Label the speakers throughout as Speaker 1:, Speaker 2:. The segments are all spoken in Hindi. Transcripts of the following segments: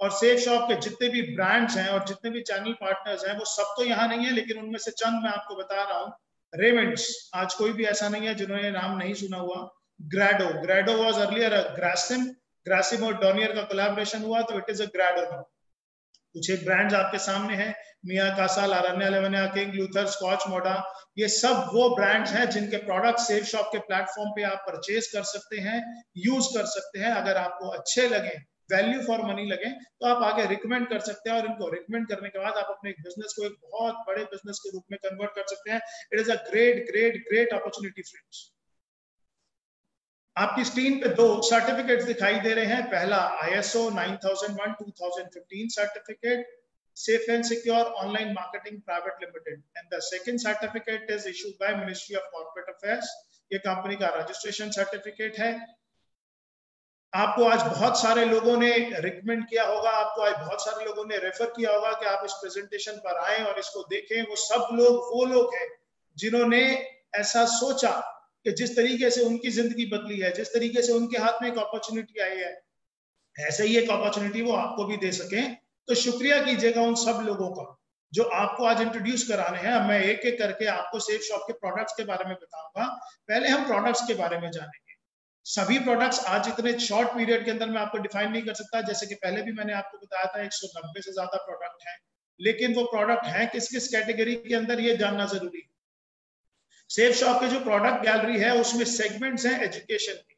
Speaker 1: और सेफ शॉप के जितने भी ब्रांड्स हैं और जितने भी चैनल पार्टनर्स हैं वो सब तो यहाँ नहीं है, लेकिन उनमें से चंद मैं आपको बता रहा हूँ। रेमंड्स, आज कोई भी ऐसा नहीं है जिन्होंने नाम नहीं सुना हुआ। ग्रेडो वाज अर्लियर ग्रासिम और डॉनियर का कोलैबोरेशन हुआ तो इट इज अ ग्रेडो नाउ। कुछ एक ब्रांड्स आपके सामने हैं, मिया कासा, लारान्या लेवनिया, किंग लूथर, स्कॉच मोडा, ये सब वो ब्रांड्स हैं जिनके प्रोडक्ट सेफ शॉप के प्लेटफॉर्म पे आप परचेज कर सकते हैं, यूज कर सकते हैं। अगर आपको अच्छे लगे, वैल्यू फॉर मनी लगे, तो आप आगे रिकमेंड कर सकते हैं और इनको रिकमेंड करने के बाद आप अपने बिजनेस को एक बहुत बड़े बिजनेस के रूप में कन्वर्ट कर सकते हैं। It is a great great great opportunity friends. आपकी स्क्रीन पे दो सर्टिफिकेट्स दिखाई दे रहे हैं। पहला ISO 9001:2015 certificate, Safe and Secure Online Marketing Private Limited, and the second certificate is issued by Ministry of Corporate Affairs. ये कंपनी का रजिस्ट्रेशन सर्टिफिकेट है। आपको आज बहुत सारे लोगों ने रिकमेंड किया होगा, आपको आज बहुत सारे लोगों ने रेफर किया होगा कि आप इस प्रेजेंटेशन पर आए और इसको देखें। वो सब लोग वो लोग हैं जिन्होंने ऐसा सोचा कि जिस तरीके से उनकी जिंदगी बदली है, जिस तरीके से उनके हाथ में एक अपॉर्चुनिटी आई है, ऐसे ही एक अपॉर्चुनिटी वो आपको भी दे सकें। तो शुक्रिया कीजिएगा उन सब लोगों का जो आपको आज इंट्रोड्यूस कराने हैं। मैं एक एक करके आपको सेफ शॉप के प्रोडक्ट्स के बारे में बताऊंगा। पहले हम प्रोडक्ट्स के बारे में जानेंगे। सभी प्रोडक्ट्स आज इतने शॉर्ट पीरियड के अंदर मैं आपको डिफाइन नहीं कर सकता। जैसे कि पहले भी मैंने आपको बताया था 190 से ज्यादा प्रोडक्ट हैं, लेकिन वो प्रोडक्ट हैं किस किस कैटेगरी के अंदर, ये जानना जरूरी है। सेफ शॉप के जो प्रोडक्ट गैलरी है उसमें सेगमेंट्स हैं एजुकेशन के।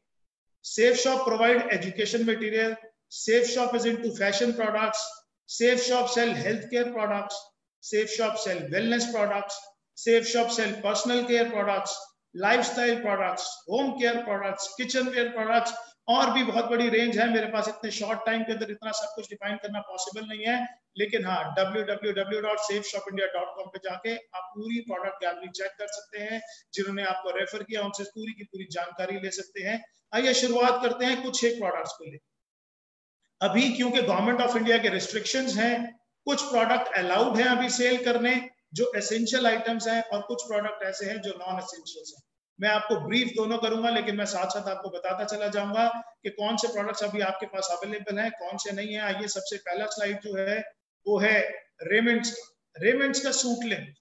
Speaker 1: Safe Shop provide education material, Safe Shop is into fashion products, Safe Shop sell health care products, Safe Shop sell wellness products, Safe Shop sell personal care products, lifestyle products, home care products, kitchenware products, और भी बहुत बड़ी रेंज है। मेरे पास इतने शॉर्ट टाइम के अंदर इतना सब कुछ डिफाइन करना पॉसिबल नहीं है, लेकिन हाँ, www.safeshopindia.com पे जाके आप पूरी प्रोडक्ट गैलरी चेक कर सकते हैं। जिन्होंने आपको रेफर किया उनसे पूरी की पूरी जानकारी ले सकते हैं। आइए शुरुआत करते हैं कुछ एक प्रोडक्ट्स को लेकर। अभी क्योंकि गवर्नमेंट ऑफ इंडिया के रिस्ट्रिक्शंस हैं, कुछ प्रोडक्ट अलाउड हैं अभी सेल करने जो एसेंशियल आइटम्स हैं, और कुछ प्रोडक्ट ऐसे हैं जो नॉन एसेंशियल्स हैं। मैं आपको ब्रीफ दोनों करूंगा, लेकिन मैं साथ साथ आपको बताता चला जाऊंगा कि कौन से प्रोडक्ट्स अभी आपके पास अवेलेबल हैं, कौन से नहीं है। आइए सबसे पहला स्लाइड जो है वो है रेमंड्स का सूट लेंथ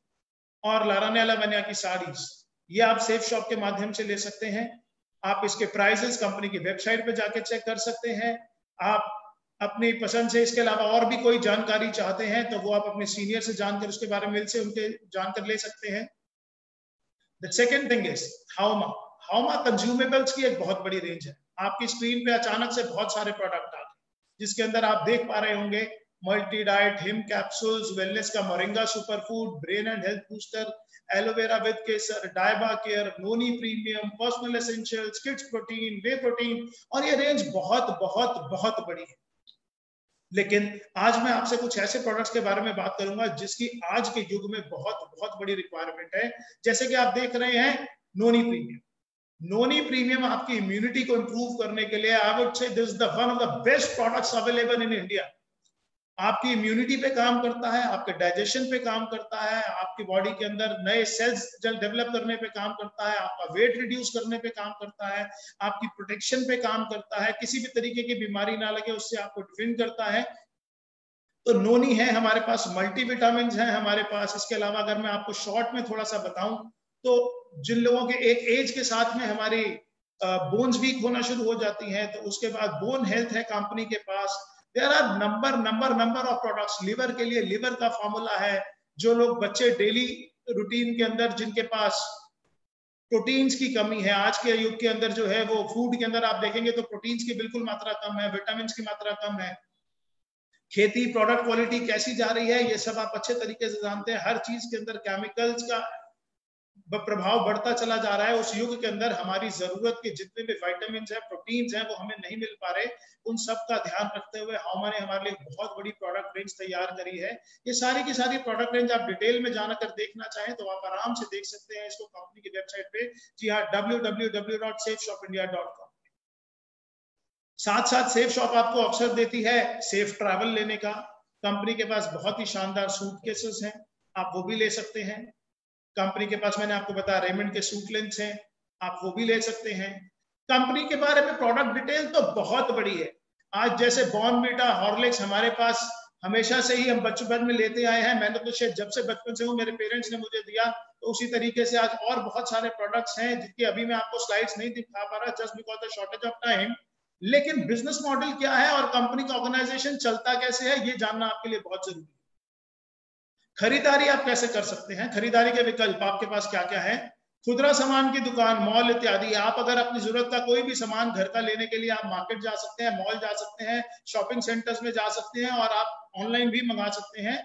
Speaker 1: और लारान्या लेवनिया की साड़ीज। ये आप सेफ शॉप के माध्यम से ले सकते हैं। आप इसके प्राइसेस कंपनी की वेबसाइट पे जाके चेक कर सकते हैं। आप अपनी पसंद से इसके अलावा और भी कोई जानकारी चाहते हैं तो वो आप अपने सीनियर से जानकर उसके बारे में से उनके जानकर ले सकते हैं। The second thing is हाउमा कंज्यूमेबल्स की एक बहुत बड़ी रेंज है। आपकी स्क्रीन पे अचानक से बहुत सारे प्रोडक्ट आ गए, जिसके अंदर आप देख पा रहे होंगे मल्टी डाइट, हिम कैप्सूल्स, वेलनेस का moringa superfood, brain and health booster, aloe vera with केसर, diaba care, noni premium, personal essentials, kids protein, whey protein, और ये रेंज बहुत बहुत बहुत बड़ी है। लेकिन आज मैं आपसे कुछ ऐसे प्रोडक्ट्स के बारे में बात करूंगा जिसकी आज के युग में बहुत बहुत बड़ी रिक्वायरमेंट है। जैसे कि आप देख रहे हैं नोनी प्रीमियम। नोनी प्रीमियम आपकी इम्यूनिटी को इंप्रूव करने के लिए I would say this is the one of the best products available in India. आपकी इम्यूनिटी पे काम करता है, आपके डाइजेशन पे काम करता है, आपकी बॉडी के अंदर नए सेल्स डेवलप करने पे काम करता है, आपका वेट रिड्यूस करने पे काम करता है, आपकी प्रोटेक्शन पे काम करता है, किसी भी तरीके की बीमारी ना लगे उससे आपको डिफेंड करता है। तो नोनी है हमारे पास, मल्टीविटामिन है हमारे पास। इसके अलावा अगर मैं आपको शॉर्ट में थोड़ा सा बताऊं तो जिन लोगों के एक एज के साथ में हमारी बोन्स वीक होना शुरू हो जाती हैं, तो उसके बाद बोन हेल्थ है कंपनी के पास। There are number of products. Liver के लिए लिवर का फॉर्मूला है। जो लोग बच्चे डेली रूटीन के अंदर जिनके पास प्रोटीन्स की कमी है, आज के युग के अंदर जो है वो फूड के अंदर आप देखेंगे तो प्रोटीन्स की बिल्कुल मात्रा कम है, विटामिन की मात्रा कम है। खेती प्रोडक्ट क्वालिटी कैसी जा रही है ये सब आप अच्छे तरीके से जानते हैं। हर चीज के अंदर केमिकल्स का प्रभाव बढ़ता चला जा रहा है। उस युग के अंदर हमारी जरूरत के जितने भी विटामिन है, प्रोटीन्स हैं, वो हमें नहीं मिल पा रहे। उन सब का ध्यान रखते हुए हाउमा ने हमारे लिए बहुत बड़ी प्रोडक्ट रेंज तैयार करी है। ये सारी की सारी प्रोडक्ट रेंज आप डिटेल में जाकर देखना चाहें तो आप आराम से देख सकते हैं इसको कंपनी की वेबसाइट पे। जी हाँ, www.safeshopindia.com। साथ साथ सेफ शॉप आपको अवसर देती है सेफ ट्रैवल लेने का। कंपनी के पास बहुत ही शानदार सूटकेसेस हैं, आप वो भी ले सकते हैं। कंपनी के पास मैंने आपको बताया रेमंड के सूट लेंस हैं, आप वो भी ले सकते हैं। कंपनी के बारे में प्रोडक्ट डिटेल तो बहुत बड़ी है। आज जैसे बॉर्नवीटा, हॉर्लिक्स हमारे पास हमेशा से ही हम बचपन में लेते आए हैं, मैंने तो शायद जब से बचपन से हूँ मेरे पेरेंट्स ने मुझे दिया, तो उसी तरीके से आज और बहुत सारे प्रोडक्ट्स हैं जिनकी अभी मैं आपको स्लाइड्स नहीं दिखा पा रहा just because the shortage of time. लेकिन बिजनेस मॉडल क्या है और कंपनी का ऑर्गेनाइजेशन चलता कैसे है, ये जानना आपके लिए बहुत जरूरी है। खरीदारी आप कैसे कर सकते हैं, खरीदारी के विकल्प आपके पास क्या क्या है। खुदरा सामान की दुकान, मॉल इत्यादि। आप अगर अपनी जरूरत का कोई भी सामान घर का लेने के लिए आप मार्केट जा सकते हैं, मॉल जा सकते हैं, शॉपिंग सेंटर्स में जा सकते हैं और आप ऑनलाइन भी मंगा सकते हैं।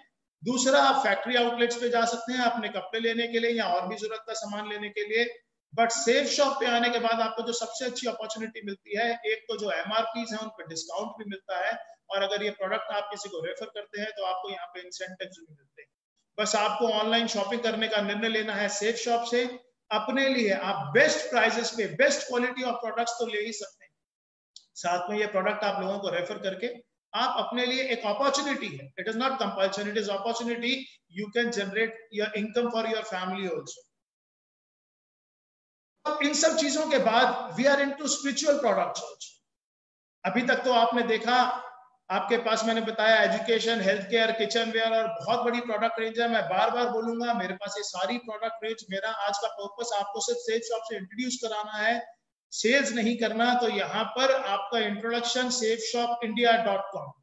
Speaker 1: दूसरा, आप फैक्ट्री आउटलेट्स पे जा सकते हैं अपने कपड़े लेने के लिए या और भी जरूरत का सामान लेने के लिए। बट सेफ शॉप पे आने के बाद आपको जो सबसे अच्छी अपॉर्चुनिटी मिलती है, एक तो जो एमआरपीज है उन पर डिस्काउंट भी मिलता है, और अगर ये प्रोडक्ट आप किसी को रेफर करते हैं तो आपको यहाँ पे इंसेंटिव्स भी मिलते हैं। बस आपको ऑनलाइन शॉपिंग करने का निर्णय लेना है सेफ शॉप से। अपने लिए आप बेस्ट प्राइसेस पे बेस्ट क्वालिटी ऑफ प्रोडक्ट्स तो ले ही सकते हैं, साथ में ये प्रोडक्ट आप लोगों को रेफर करके आप अपने लिए एक अपॉर्चुनिटी है, it is not compulsion, it is opportunity, you can generate your income for your family also. इन सब चीजों के बाद we are into spiritual products also. अभी तक तो आपने देखा, आपके पास मैंने बताया education, health care, kitchen ware और बहुत बड़ी प्रोडक्ट रेंज है। मैं बार बार बोलूंगा, मेरे पास ये सारी प्रोडक्ट रेंज, मेरा आज का पर्पस आपको सिर्फ सेफ शॉप से इंट्रोड्यूस कराना है, सेल्स नहीं करना। तो यहाँ पर आपका इंट्रोडक्शन safeshopindia.com,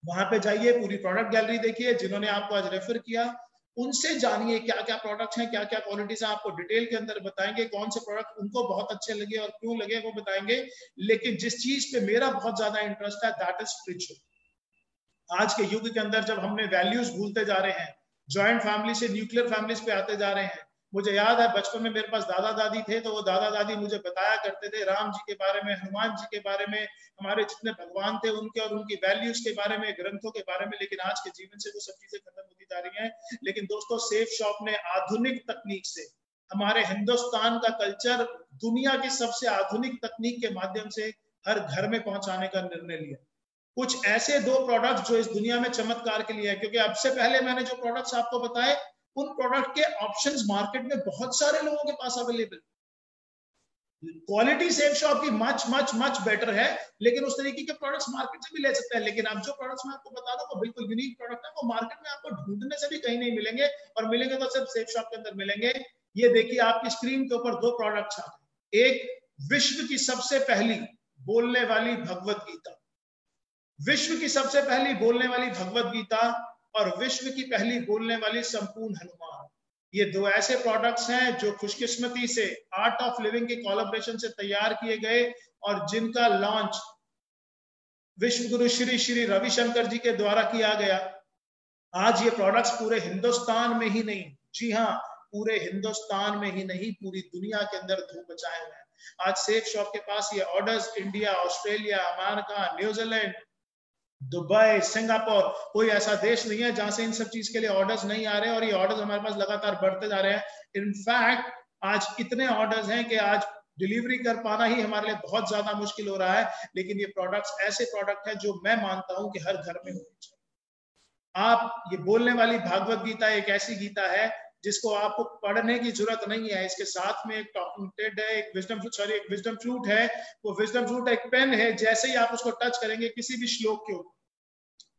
Speaker 1: वहां पे जाइए, पूरी प्रोडक्ट गैलरी देखिए, जिन्होंने आपको आज रेफर किया उनसे जानिए क्या क्या प्रोडक्ट्स हैं, क्या क्या क्वालिटीज हैं, आपको डिटेल के अंदर बताएंगे कौन से प्रोडक्ट उनको बहुत अच्छे लगे और क्यों लगे वो बताएंगे। लेकिन जिस चीज पे मेरा बहुत ज्यादा इंटरेस्ट है दैट इज स्पिरिचुअल। आज के युग के अंदर जब हमने वैल्यूज भूलते जा रहे हैं, जॉइंट फैमिली से न्यूक्लियर फैमिलीज पे आते जा रहे हैं। मुझे याद है बचपन में मेरे पास दादा दादी थे, तो वो दादा दादी मुझे बताया करते थे राम जी के बारे में, हनुमान जी के बारे में, हमारे जितने भगवान थे उनके और उनकी वैल्यूज के बारे में, ग्रंथों के बारे में। लेकिन आज के जीवन से वो सब चीजें खत्म होती जा रही हैं। लेकिन दोस्तों, सेफ शॉप ने आधुनिक तकनीक से हमारे हिंदुस्तान का कल्चर दुनिया की सबसे आधुनिक तकनीक के माध्यम से हर घर में पहुंचाने का निर्णय लिया। कुछ ऐसे दो प्रोडक्ट्स जो इस दुनिया में चमत्कार के लिए है, क्योंकि अब से पहले मैंने जो प्रोडक्ट्स आपको बताए उन प्रोडक्ट के ऑप्शंस मार्केट में बहुत सारे लोगों के पास अवेलेबल। क्वालिटी सेफ शॉप की मच मच मच बेटर है, लेकिन उस तरीके के प्रोडक्ट्स मार्केट से भी ले सकते हैं। लेकिन अब जो प्रोडक्ट्स मैं आपको बता रहा हूं वो बिल्कुल यूनिक प्रोडक्ट है, वो मार्केट में आपको ढूंढने से भी कहीं नहीं मिलेंगे, और मिलेंगे तो सिर्फ सेफ शॉप के अंदर मिलेंगे। ये देखिए आपकी स्क्रीन के ऊपर दो प्रोडक्ट्स आते हैं। एक विश्व की सबसे पहली बोलने वाली भगवत गीता, विश्व की सबसे पहली बोलने वाली भगवत गीता और विश्व की पहली बोलने वाली संपूर्ण हनुमान। ये दो ऐसे प्रोडक्ट्स हैं जो खुशकिस्मती से आर्ट ऑफ लिविंग के कोलैबोरेशन से तैयार किए गए और जिनका लॉन्च विश्व गुरु श्री श्री रविशंकर जी के द्वारा किया गया। आज ये प्रोडक्ट्स पूरे हिंदुस्तान में ही नहीं, जी हाँ, पूरे हिंदुस्तान में ही नहीं, पूरी दुनिया के अंदर धूम मचाए हुए हैं। आज सेफ शॉप के पास ये orders India, Australia, America, New Zealand, Dubai, Singapore, कोई ऐसा देश नहीं है जहां से इन सब चीज के लिए ऑर्डर्स नहीं आ रहे हैं, और ये ऑर्डर्स हमारे पास लगातार बढ़ते जा रहे हैं। इनफैक्ट आज इतने ऑर्डर्स हैं कि आज डिलीवरी कर पाना ही हमारे लिए बहुत ज्यादा मुश्किल हो रहा है। लेकिन ये प्रोडक्ट्स ऐसे प्रोडक्ट हैं जो मैं मानता हूं कि हर घर में होनी चाहिए। आप ये बोलने वाली भागवत गीता एक ऐसी गीता है जिसको आपको पढ़ने की जरूरत नहीं है। इसके साथ में एक टॉकिंग टेड है, एक विजडम फ्लूट है। वो विजडम फ्लूट एक पेन है, जैसे ही आप उसको टच करेंगे किसी भी श्लोक के ऊपर,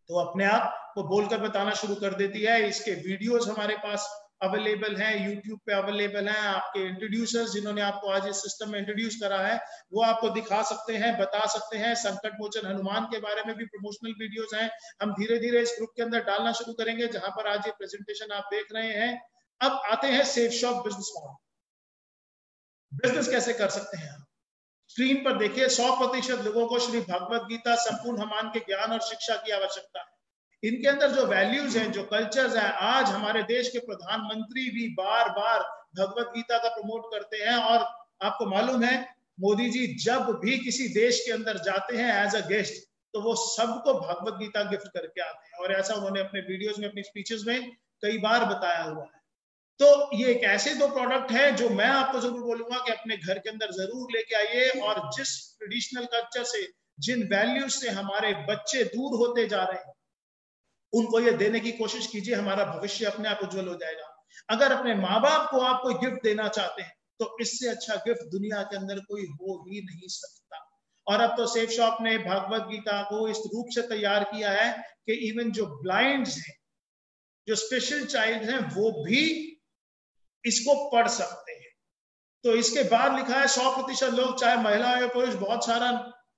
Speaker 1: तो अपने आप वो बोलकर बताना शुरू कर देती है। इसके वीडियोस हमारे पास अवेलेबल हैं, यूट्यूब पे अवेलेबल हैं। आपके इंट्रोड्यूसर्स जिन्होंने आपको आज इस सिस्टम में इंट्रोड्यूस करा है वो आपको दिखा सकते हैं, बता सकते हैं। संकट मोचन हनुमान के बारे में भी प्रमोशनल वीडियोस हैं, हम धीरे धीरे इस ग्रुप के अंदर डालना शुरू करेंगे, जहां पर आज ये प्रेजेंटेशन आप देख रहे हैं। अब आते हैं safe shop business model. Business कैसे कर सकते हैं आप? स्क्रीन पर देखिए, 100% लोगों को श्री भगवत गीता, संपूर्ण हनुमान के ज्ञान और शिक्षा की आवश्यकता है। इनके अंदर जो वैल्यूज हैं, जो कल्चर्स हैं, आज हमारे देश के प्रधानमंत्री भी बार बार भगवत गीता का प्रमोट करते हैं। और आपको मालूम है, मोदी जी जब भी किसी देश के अंदर जाते हैं एज अ गेस्ट, तो वो सबको भगवत गीता गिफ्ट करके आते हैं, और ऐसा उन्होंने अपने वीडियोज में, अपनी स्पीचेस में कई बार बताया हुआ है। तो ये एक ऐसे दो प्रोडक्ट है जो मैं आपको जरूर बोलूंगा कि अपने घर के अंदर जरूर लेके आइए, और जिस ट्रेडिशनल कल्चर से, जिन वैल्यूज से हमारे बच्चे दूर होते जा रहे हैं, उनको ये देने की कोशिश कीजिए। हमारा भविष्य अपने आप उज्जवल हो जाएगा। अगर अपने माँ बाप को आप कोई गिफ्ट देना चाहते हैं तो इससे अच्छा गिफ्ट दुनिया के अंदर कोई हो ही नहीं सकता। और अब तो सेफ शॉप ने भागवत गीता को इस रूप से तैयार किया है कि इवन जो ब्लाइंड्स हैं, जो स्पेशल चाइल्ड हैं, वो भी इसको पढ़ सकते हैं। तो इसके बाद लिखा है 100% लोग, चाहे महिला या पुरुष, बहुत सारा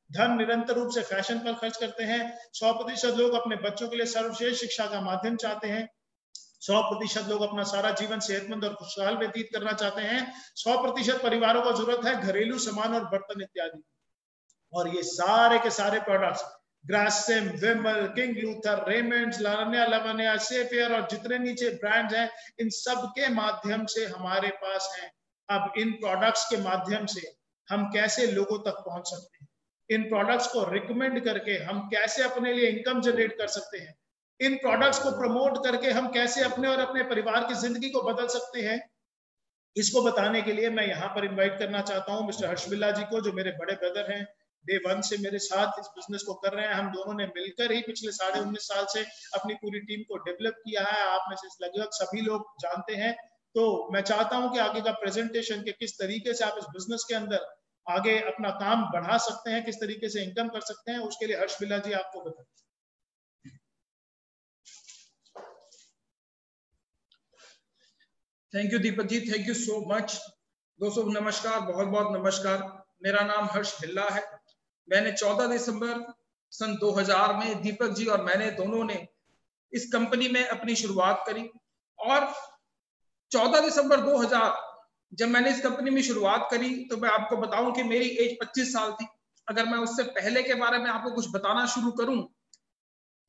Speaker 1: धन निरंतर रूप से फैशन पर खर्च करते हैं। 100% लोग अपने बच्चों के लिए सर्वश्रेष्ठ शिक्षा का माध्यम चाहते हैं। 100% लोग अपना सारा जीवन सेहतमंद और खुशहाल व्यतीत करना चाहते हैं। 100% परिवारों को जरूरत है घरेलू सामान और बर्तन इत्यादि। और ये सारे के सारे प्रोडक्ट्स, ग्रासिम, विमल, किंग लूथर, रेमंड्स, लावण्या लवण्या, सेफियर और जितने नीचे ब्रांड्स हैं, इन सब के माध्यम से हमारे पास हैं। अब इन प्रोडक्ट्स के माध्यम से हम कैसे लोगों तक पहुंच सकते हैं, इन प्रोडक्ट्स को रिकमेंड करके हम कैसे अपने लिए इनकम जनरेट कर सकते हैं, इन प्रोडक्ट्स को प्रमोट करके हम कैसे अपने और अपने परिवार की जिंदगी को बदल सकते हैं, इसको बताने के लिए मैं यहाँ पर इनवाइट करना चाहता हूँ मिस्टर हर्ष बिल्ला जी को, जो मेरे बड़े ब्रदर हैं, डे 1 से मेरे साथ इस बिजनेस को कर रहे हैं। हम दोनों ने मिलकर ही पिछले 19.5 साल से अपनी पूरी टीम को डेवलप किया है। आप में से लगभग सभी लोग जानते हैं। तो मैं चाहता हूं कि आगे का प्रेजेंटेशन के किस तरीके से आप इस बिजनेस के अंदर आगे अपना काम बढ़ा सकते हैं, किस तरीके से इनकम कर सकते हैं, उसके लिए हर्ष बिल्ला जी आपको बताएं।
Speaker 2: Thank you Deepak ji, thank you so much. दोस्तों नमस्कार, बहुत बहुत नमस्कार। मेरा नाम हर्ष बिल्ला है। मैंने 14 दिसंबर सन 2000 में दीपक जी और मैंने दोनों ने इस कंपनी में अपनी शुरुआत करी। और 14 दिसंबर 2000 जब मैंने इस कंपनी में शुरुआत करी तो मैं आपको बताऊं कि मेरी एज 25 साल थी। अगर मैं उससे पहले के बारे में आपको कुछ बताना शुरू करूं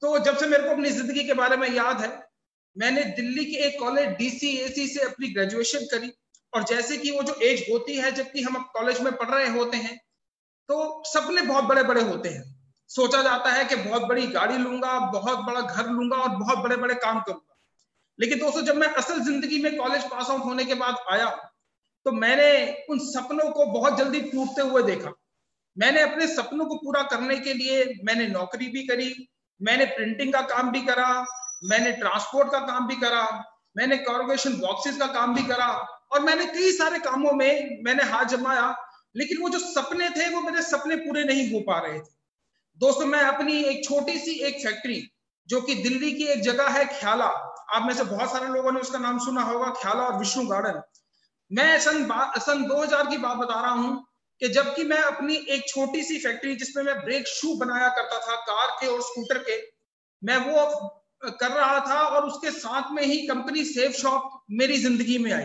Speaker 2: तो जब से मेरे को अपनी जिंदगी के बारे में याद है, मैंने दिल्ली के एक कॉलेज DCAC से अपनी ग्रेजुएशन करी। और जैसे कि वो जो एज होती है जबकि हम कॉलेज में पढ़ रहे होते हैं तो सपने बहुत बड़े बड़े होते हैं। सोचा जाता है कि बहुत बड़ी गाड़ी लूंगा, बहुत बड़ा घर लूंगा और बहुत बड़े बड़े काम करूंगा। लेकिन दोस्तों जब मैं असल जिंदगी में कॉलेज पास आउट होने के बाद आया तो मैंने उन सपनों को बहुत जल्दी टूटते हुए देखा। मैंने अपने सपनों को पूरा करने के लिए मैंने नौकरी भी करी, मैंने प्रिंटिंग का काम भी करा, मैंने ट्रांसपोर्ट का काम भी करा, मैंने कॉर्पोरेशन बॉक्सेस का काम भी करा और मैंने कई सारे कामों में मैंने हाथ जमाया। लेकिन वो जो सपने थे वो मेरे सपने पूरे नहीं हो पा रहे थे। दोस्तों मैं अपनी एक छोटी सी एक फैक्ट्री जो कि दिल्ली की एक जगह है ख्याला, आप में से बहुत सारे लोगों ने उसका नाम सुना होगा, ख्याला और विष्णु गार्डन। मैं सन 2000 की बात बता रहा हूं कि जबकि मैं अपनी एक छोटी सी फैक्ट्री जिसमें मैं ब्रेक शू बनाया करता था कार के और स्कूटर के, मैं वो कर रहा था और उसके साथ में ही कंपनी सेफ शॉप मेरी जिंदगी में आई।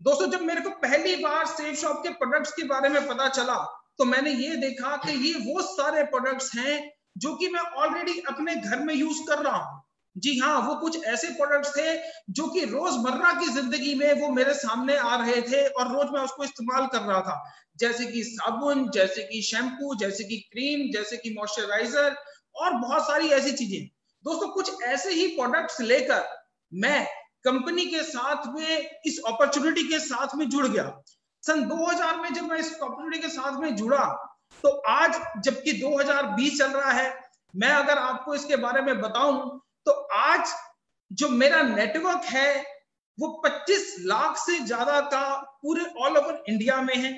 Speaker 2: दोस्तों जब मेरे को पहली बार सेफ शॉप के प्रोडक्ट्स के बारे में पता चला तो मैंने ये देखा कि ये वो सारे प्रोडक्ट्स हैं जो कि मैं ऑलरेडी अपने घर में यूज कर रहा हूं। जी हाँ, वो कुछ ऐसे प्रोडक्ट्स थे जो कि रोजमर्रा की जिंदगी में वो मेरे सामने आ रहे थे और रोज मैं उसको इस्तेमाल कर रहा था, जैसे कि साबुन, जैसे कि शैम्पू, जैसे कि क्रीम, जैसे कि मॉइस्चराइजर और बहुत सारी ऐसी चीजें। दोस्तों कुछ ऐसे ही प्रोडक्ट्स लेकर मैं कंपनी के साथ में इस अपॉर्चुनिटी के साथ में जुड़ गया। सन 2000 में जब मैं इस अपॉर्चुनिटी के साथ में जुड़ा तो आज जबकि 2020 चल रहा है, मैं अगर आपको इसके बारे में बताऊं तो आज जो मेरा नेटवर्क है वो 25 लाख से ज्यादा का पूरे ऑल ओवर इंडिया में है।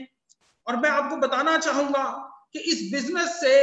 Speaker 2: और मैं आपको बताना चाहूंगा कि इस बिजनेस से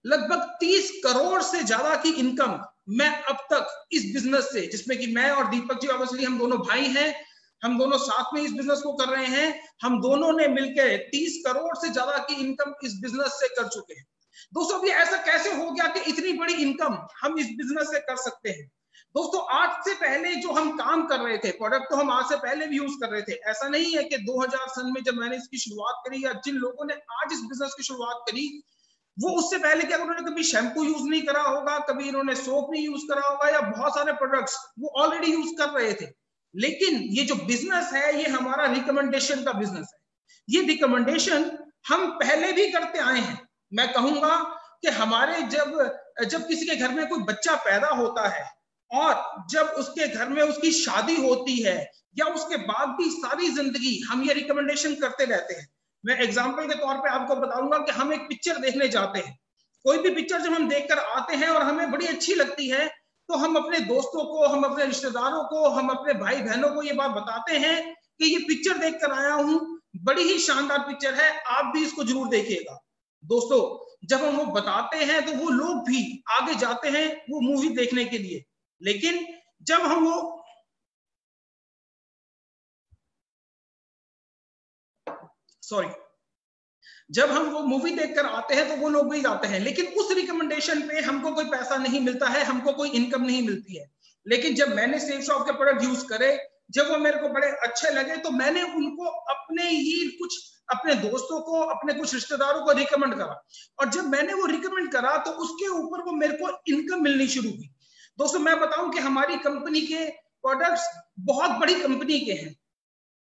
Speaker 2: लगभग 30 करोड़ से ज्यादा की इनकम मैं अब तक इस बिजनेस से, जिसमें कि मैं और दीपक जी ऑब्वियसली हम दोनों भाई हैं, हम दोनों साथ में इस बिजनेस को कर रहे हैं, हम दोनों ने मिलकर 30 करोड़ से ज्यादा की इनकम इस बिजनेस से कर चुके हैं। दोस्तों अभी ऐसा कैसे हो गया कि इतनी बड़ी इनकम हम इस बिजनेस से कर सकते हैं? दोस्तों आज से पहले जो हम काम कर रहे थे, प्रोडक्ट तो हम आज से पहले भी यूज कर रहे थे। ऐसा नहीं है कि 2000 सन में जब मैंने इसकी शुरुआत करी या जिन लोगों ने आज इस बिजनेस की शुरुआत करी वो उससे पहले क्या उन्होंने कभी शैम्पू यूज नहीं करा होगा, कभी इन्होंने सोप नहीं यूज करा होगा या बहुत सारे प्रोडक्ट्स वो ऑलरेडी यूज कर रहे थे। लेकिन ये जो बिजनेस है ये हमारा रिकमेंडेशन का बिजनेस है। ये रिकमेंडेशन हम पहले भी करते आए हैं। मैं कहूंगा कि हमारे जब किसी के घर में कोई बच्चा पैदा होता है और जब उसके घर में उसकी शादी होती है या उसके बाद भी सारी जिंदगी हम ये रिकमेंडेशन करते रहते हैं। मैं एग्जांपल के तौर पे आपको बताऊंगा कि हम एक पिक्चर देखने जाते हैं, कोई भी पिक्चर जब हम देखकर आते हैं और हमें बड़ी अच्छी लगती है तो हम अपने दोस्तों को, हम अपने रिश्तेदारों को, हम अपने भाई बहनों को ये बात बताते हैं कि ये पिक्चर देखकर आया हूं, बड़ी ही शानदार पिक्चर है, आप भी इसको जरूर देखिएगा। दोस्तों जब हम वो बताते हैं तो वो लोग भी आगे जाते हैं वो मूवी देखने के लिए। लेकिन जब हम वो मूवी देखकर आते हैं तो वो लोग भी जाते हैं, लेकिन उस रिकमेंडेशन पे हमको कोई पैसा नहीं मिलता है, हमको कोई इनकम नहीं मिलती है। लेकिन जब मैंने सेफ शॉप के प्रोडक्ट यूज करे, जब वो मेरे को बड़े अच्छे लगे, तो मैंने उनको अपने दोस्तों को, अपने कुछ रिश्तेदारों को रिकमेंड करा, और जब मैंने वो रिकमेंड करा तो उसके ऊपर वो मेरे को इनकम मिलनी शुरू हुई। दोस्तों मैं बताऊं कि हमारी कंपनी के प्रोडक्ट्स बहुत बड़ी कंपनी के हैं।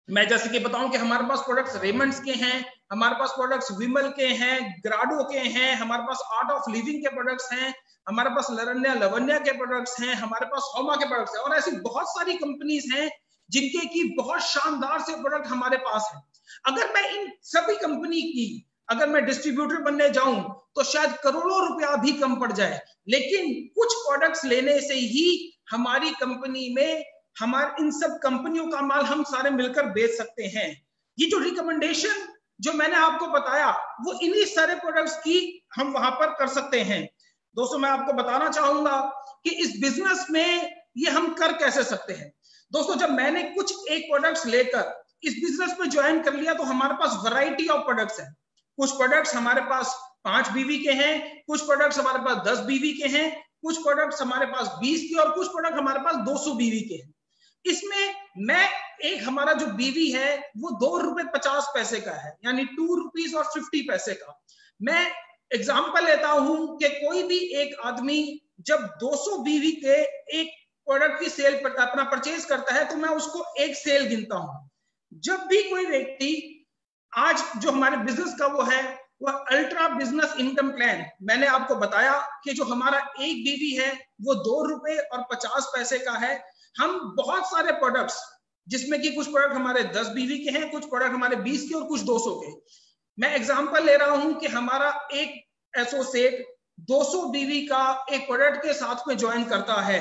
Speaker 2: मैं जैसे कि बताऊं कि हमारे पास प्रोडक्ट्स रेमंड्स के हैं, हमारे पास प्रोडक्ट्स विमल के हैं, ग्राडो के हैं, हमारे पास आर्ट ऑफ लिविंग के प्रोडक्ट्स हैं, हमारे पास लरण्या लवन्या के प्रोडक्ट्स हैं, हमारे पास होमा के प्रोडक्ट्स हैं, और ऐसी बहुत सारी कंपनीज हैं जिनके की बहुत शानदार से प्रोडक्ट हमारे पास है। अगर मैं इन सभी कंपनी की अगर मैं डिस्ट्रीब्यूटर बनने जाऊं तो शायद करोड़ों रुपया भी कम पड़ जाए, लेकिन कुछ प्रोडक्ट्स लेने से ही हमारी कंपनी में हमारे इन सब कंपनियों का माल हम सारे मिलकर बेच सकते हैं। ये जो रिकमेंडेशन जो मैंने आपको बताया वो इन्हीं सारे प्रोडक्ट्स की हम वहां पर कर सकते हैं। दोस्तों मैं आपको बताना चाहूंगा कि इस बिजनेस में ये हम कर कैसे सकते हैं। दोस्तों जब मैंने कुछ एक प्रोडक्ट्स लेकर इस बिजनेस में ज्वाइन कर लिया तो हमारे पास वैरायटी ऑफ प्रोडक्ट्स है। कुछ प्रोडक्ट्स हमारे पास 5 बीवी के हैं, कुछ प्रोडक्ट्स हमारे पास 10 बीवी के हैं, कुछ प्रोडक्ट्स हमारे पास 20 के, और कुछ प्रोडक्ट हमारे पास 200 बीवी के हैं। इसमें मैं एक हमारा जो बीवी है वो ₹2.50 का है, यानी ₹2.50 का। मैं एग्जांपल लेता हूं कि कोई भी एक आदमी जब 200 बीवी के एक प्रोडक्ट की सेल पर अपना परचेज करता है तो मैं उसको एक सेल गिनता हूं। जब भी कोई व्यक्ति आज जो हमारे बिजनेस का वो है वह अल्ट्रा बिजनेस इनकम प्लान, मैंने आपको बताया कि जो हमारा एक बीवी है वो ₹2.50 का है। हम बहुत सारे प्रोडक्ट्स जिसमें कि कुछ प्रोडक्ट हमारे 10 बीवी के हैं, कुछ प्रोडक्ट हमारे 20 के और कुछ 200 के। मैं एग्जांपल ले रहा हूं कि हमारा एक एसोसिएट 200 बीवी का एक प्रोडक्ट के साथ में ज्वाइन करता है,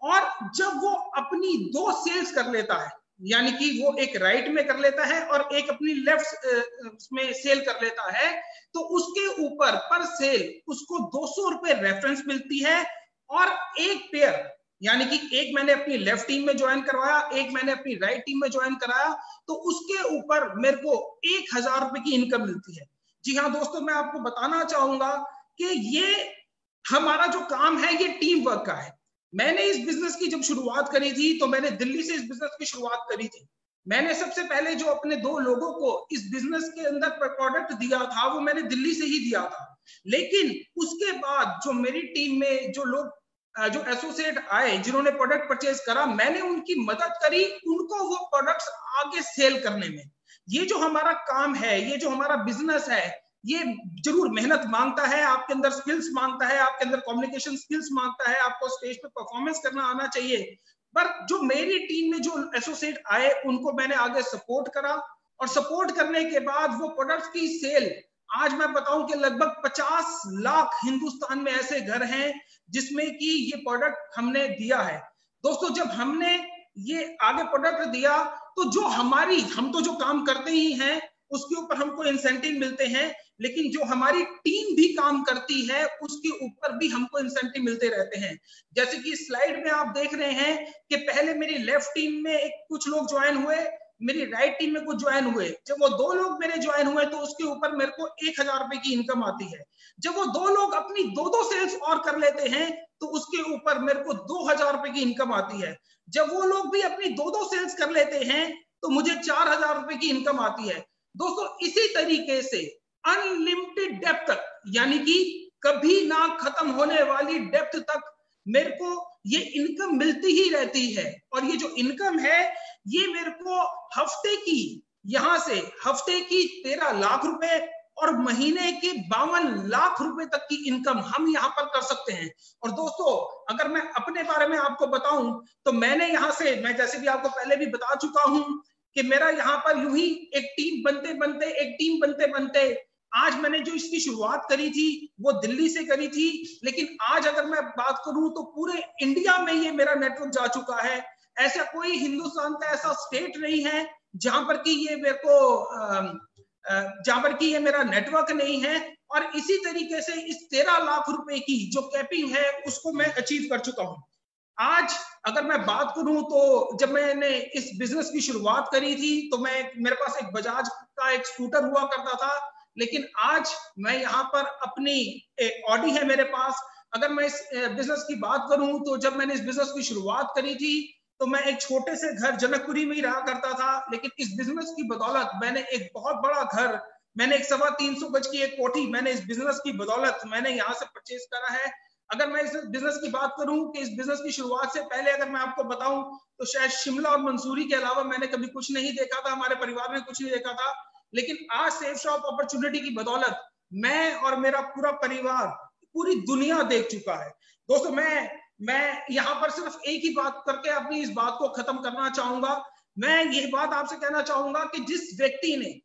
Speaker 2: और जब वो अपनी 2 सेल्स कर लेता है, यानी कि वो एक राइट में कर लेता है और एक अपनी लेफ्ट में सेल कर लेता है, तो उसके ऊपर पर सेल उसको ₹200 रेफरेंस मिलती है। और एक पेयर यानी कि एक मैंने अपनी लेफ्ट टीम में ज्वाइन करवाया, एक मैंने अपनी राइट टीम में ज्वाइन कराया, तो उसके ऊपर मेरे को ₹1000 की इनकम मिलती है। जी हाँ दोस्तों, मैं आपको बताना चाहूंगा कि ये हमारा जो काम है ये टीम वर्क का है। मैंने इस बिजनेस की जब शुरुआत करी थी तो मैंने दिल्ली से इस बिजनेस की शुरुआत करी थी। मैंने सबसे पहले जो अपने 2 लोगों को इस बिजनेस के अंदर प्रोडक्ट दिया था वो मैंने दिल्ली से ही दिया था। लेकिन उसके बाद जो मेरी टीम में जो लोग जो एसोसिएट आए जिन्होंने प्रोडक्ट परचेज करा, मैंने उनकी मदद करी उनको वो प्रोडक्ट्स आगे सेल करने में। ये जो हमारा काम है, ये जो हमारा बिजनेस है, ये जरूर मेहनत मांगता है, आपके अंदर स्किल्स मांगता है, आपके अंदर कम्युनिकेशन स्किल्स मांगता है, आपको स्टेज पे परफॉर्मेंस करना आना चाहिए। पर जो मेरी टीम में जो एसोसिएट आए उनको मैंने आगे सपोर्ट करा, और सपोर्ट करने के बाद वो प्रोडक्ट्स की सेल, आज मैं बताऊं कि लगभग 50 लाख हिंदुस्तान में ऐसे घर हैं जिसमें कि ये प्रोडक्ट हमने दिया है। दोस्तों जब हमने ये आगे प्रोडक्ट दिया तो जो हम तो जो काम करते ही हैं उसके ऊपर हमको इंसेंटिव मिलते हैं, लेकिन जो हमारी टीम भी काम करती है उसके ऊपर भी हमको इंसेंटिव मिलते रहते हैं। जैसे कि स्लाइड में आप देख रहे हैं कि पहले मेरी लेफ्ट टीम में कुछ लोग ज्वाइन हुए, मेरी राइट टीम में कुछ ज्वाइन हुए। जब वो 2 लोग मेरे ज्वाइन हुए तो उसके ऊपर मेरे को ₹1000 की इनकम आती है। जब वो 2 लोग अपनी 2 सेल्स और कर लेते हैं तो उसके ऊपर मेरे को ₹2000 की इनकम आती है। जब वो लोग भी अपनी 2 सेल्स कर लेते हैं तो मुझे ₹4000 की इनकम आती है। दोस्तों इसी तरीके से अनलिमिटेड डेप्थ तक, यानी कि कभी ना खत्म होने वाली डेप्थ तक मेरे को ये इनकम मिलती ही रहती है। और ये जो इनकम है ये मेरे को हफ्ते की, यहां से हफ्ते की 13 लाख रुपए और महीने के 52 लाख रुपए तक की इनकम हम यहाँ पर कर सकते हैं। और दोस्तों अगर मैं अपने बारे में आपको बताऊं तो मैंने यहाँ से, मैं जैसे भी आपको पहले भी बता चुका हूं कि मेरा यहाँ पर यूं ही एक टीम बनते बनते आज मैंने जो इसकी शुरुआत करी थी वो दिल्ली से करी थी, लेकिन आज अगर मैं बात करूं तो पूरे इंडिया में ये मेरा नेटवर्क जा चुका है। ऐसा कोई हिंदुस्तान का ऐसा स्टेट नहीं है जहां पर कि ये मेरे को जहां पर कि ये मेरा नेटवर्क नहीं है। और इसी तरीके से इस 13 लाख रुपए की जो कैपिंग है उसको मैं अचीव कर चुका हूं। आज अगर मैं बात करूं तो जब मैंने इस बिजनेस की शुरुआत करी थी तो मेरे पास एक बजाज का एक स्कूटर हुआ करता था, लेकिन आज मैं यहाँ पर अपनी ऑडी है मेरे पास। अगर मैं इस बिजनेस की बात करूं तो जब मैंने इस बिजनेस की शुरुआत करी थी तो मैं एक छोटे से घर जनकपुरी में ही रहा करता था, लेकिन इस बिजनेस की बदौलत मैंने एक बहुत बड़ा घर, मैंने एक 350 गज की एक कोठी मैंने इस बिजनेस की बदौलत मैंने यहाँ से परचेज करा है। अगर मैं इस बिजनेस की बात करूं कि इस बिजनेस की शुरुआत से पहले अगर मैं आपको बताऊं तो शायद शिमला और मंसूरी के अलावा मैंने कभी कुछ नहीं देखा था, हमारे परिवार में कुछ नहीं देखा था। लेकिन आज सेफ शॉप अपॉर्चुनिटी की बदौलत मैं और मेरा पूरा परिवार पूरी दुनिया देख चुका है। दोस्तों मैं यहाँ पर सिर्फ एक ही बात करके अपनी इस बात को खत्म करना चाहूंगा। मैं ये बात आपसे कहना चाहूंगा कि जिस व्यक्ति ने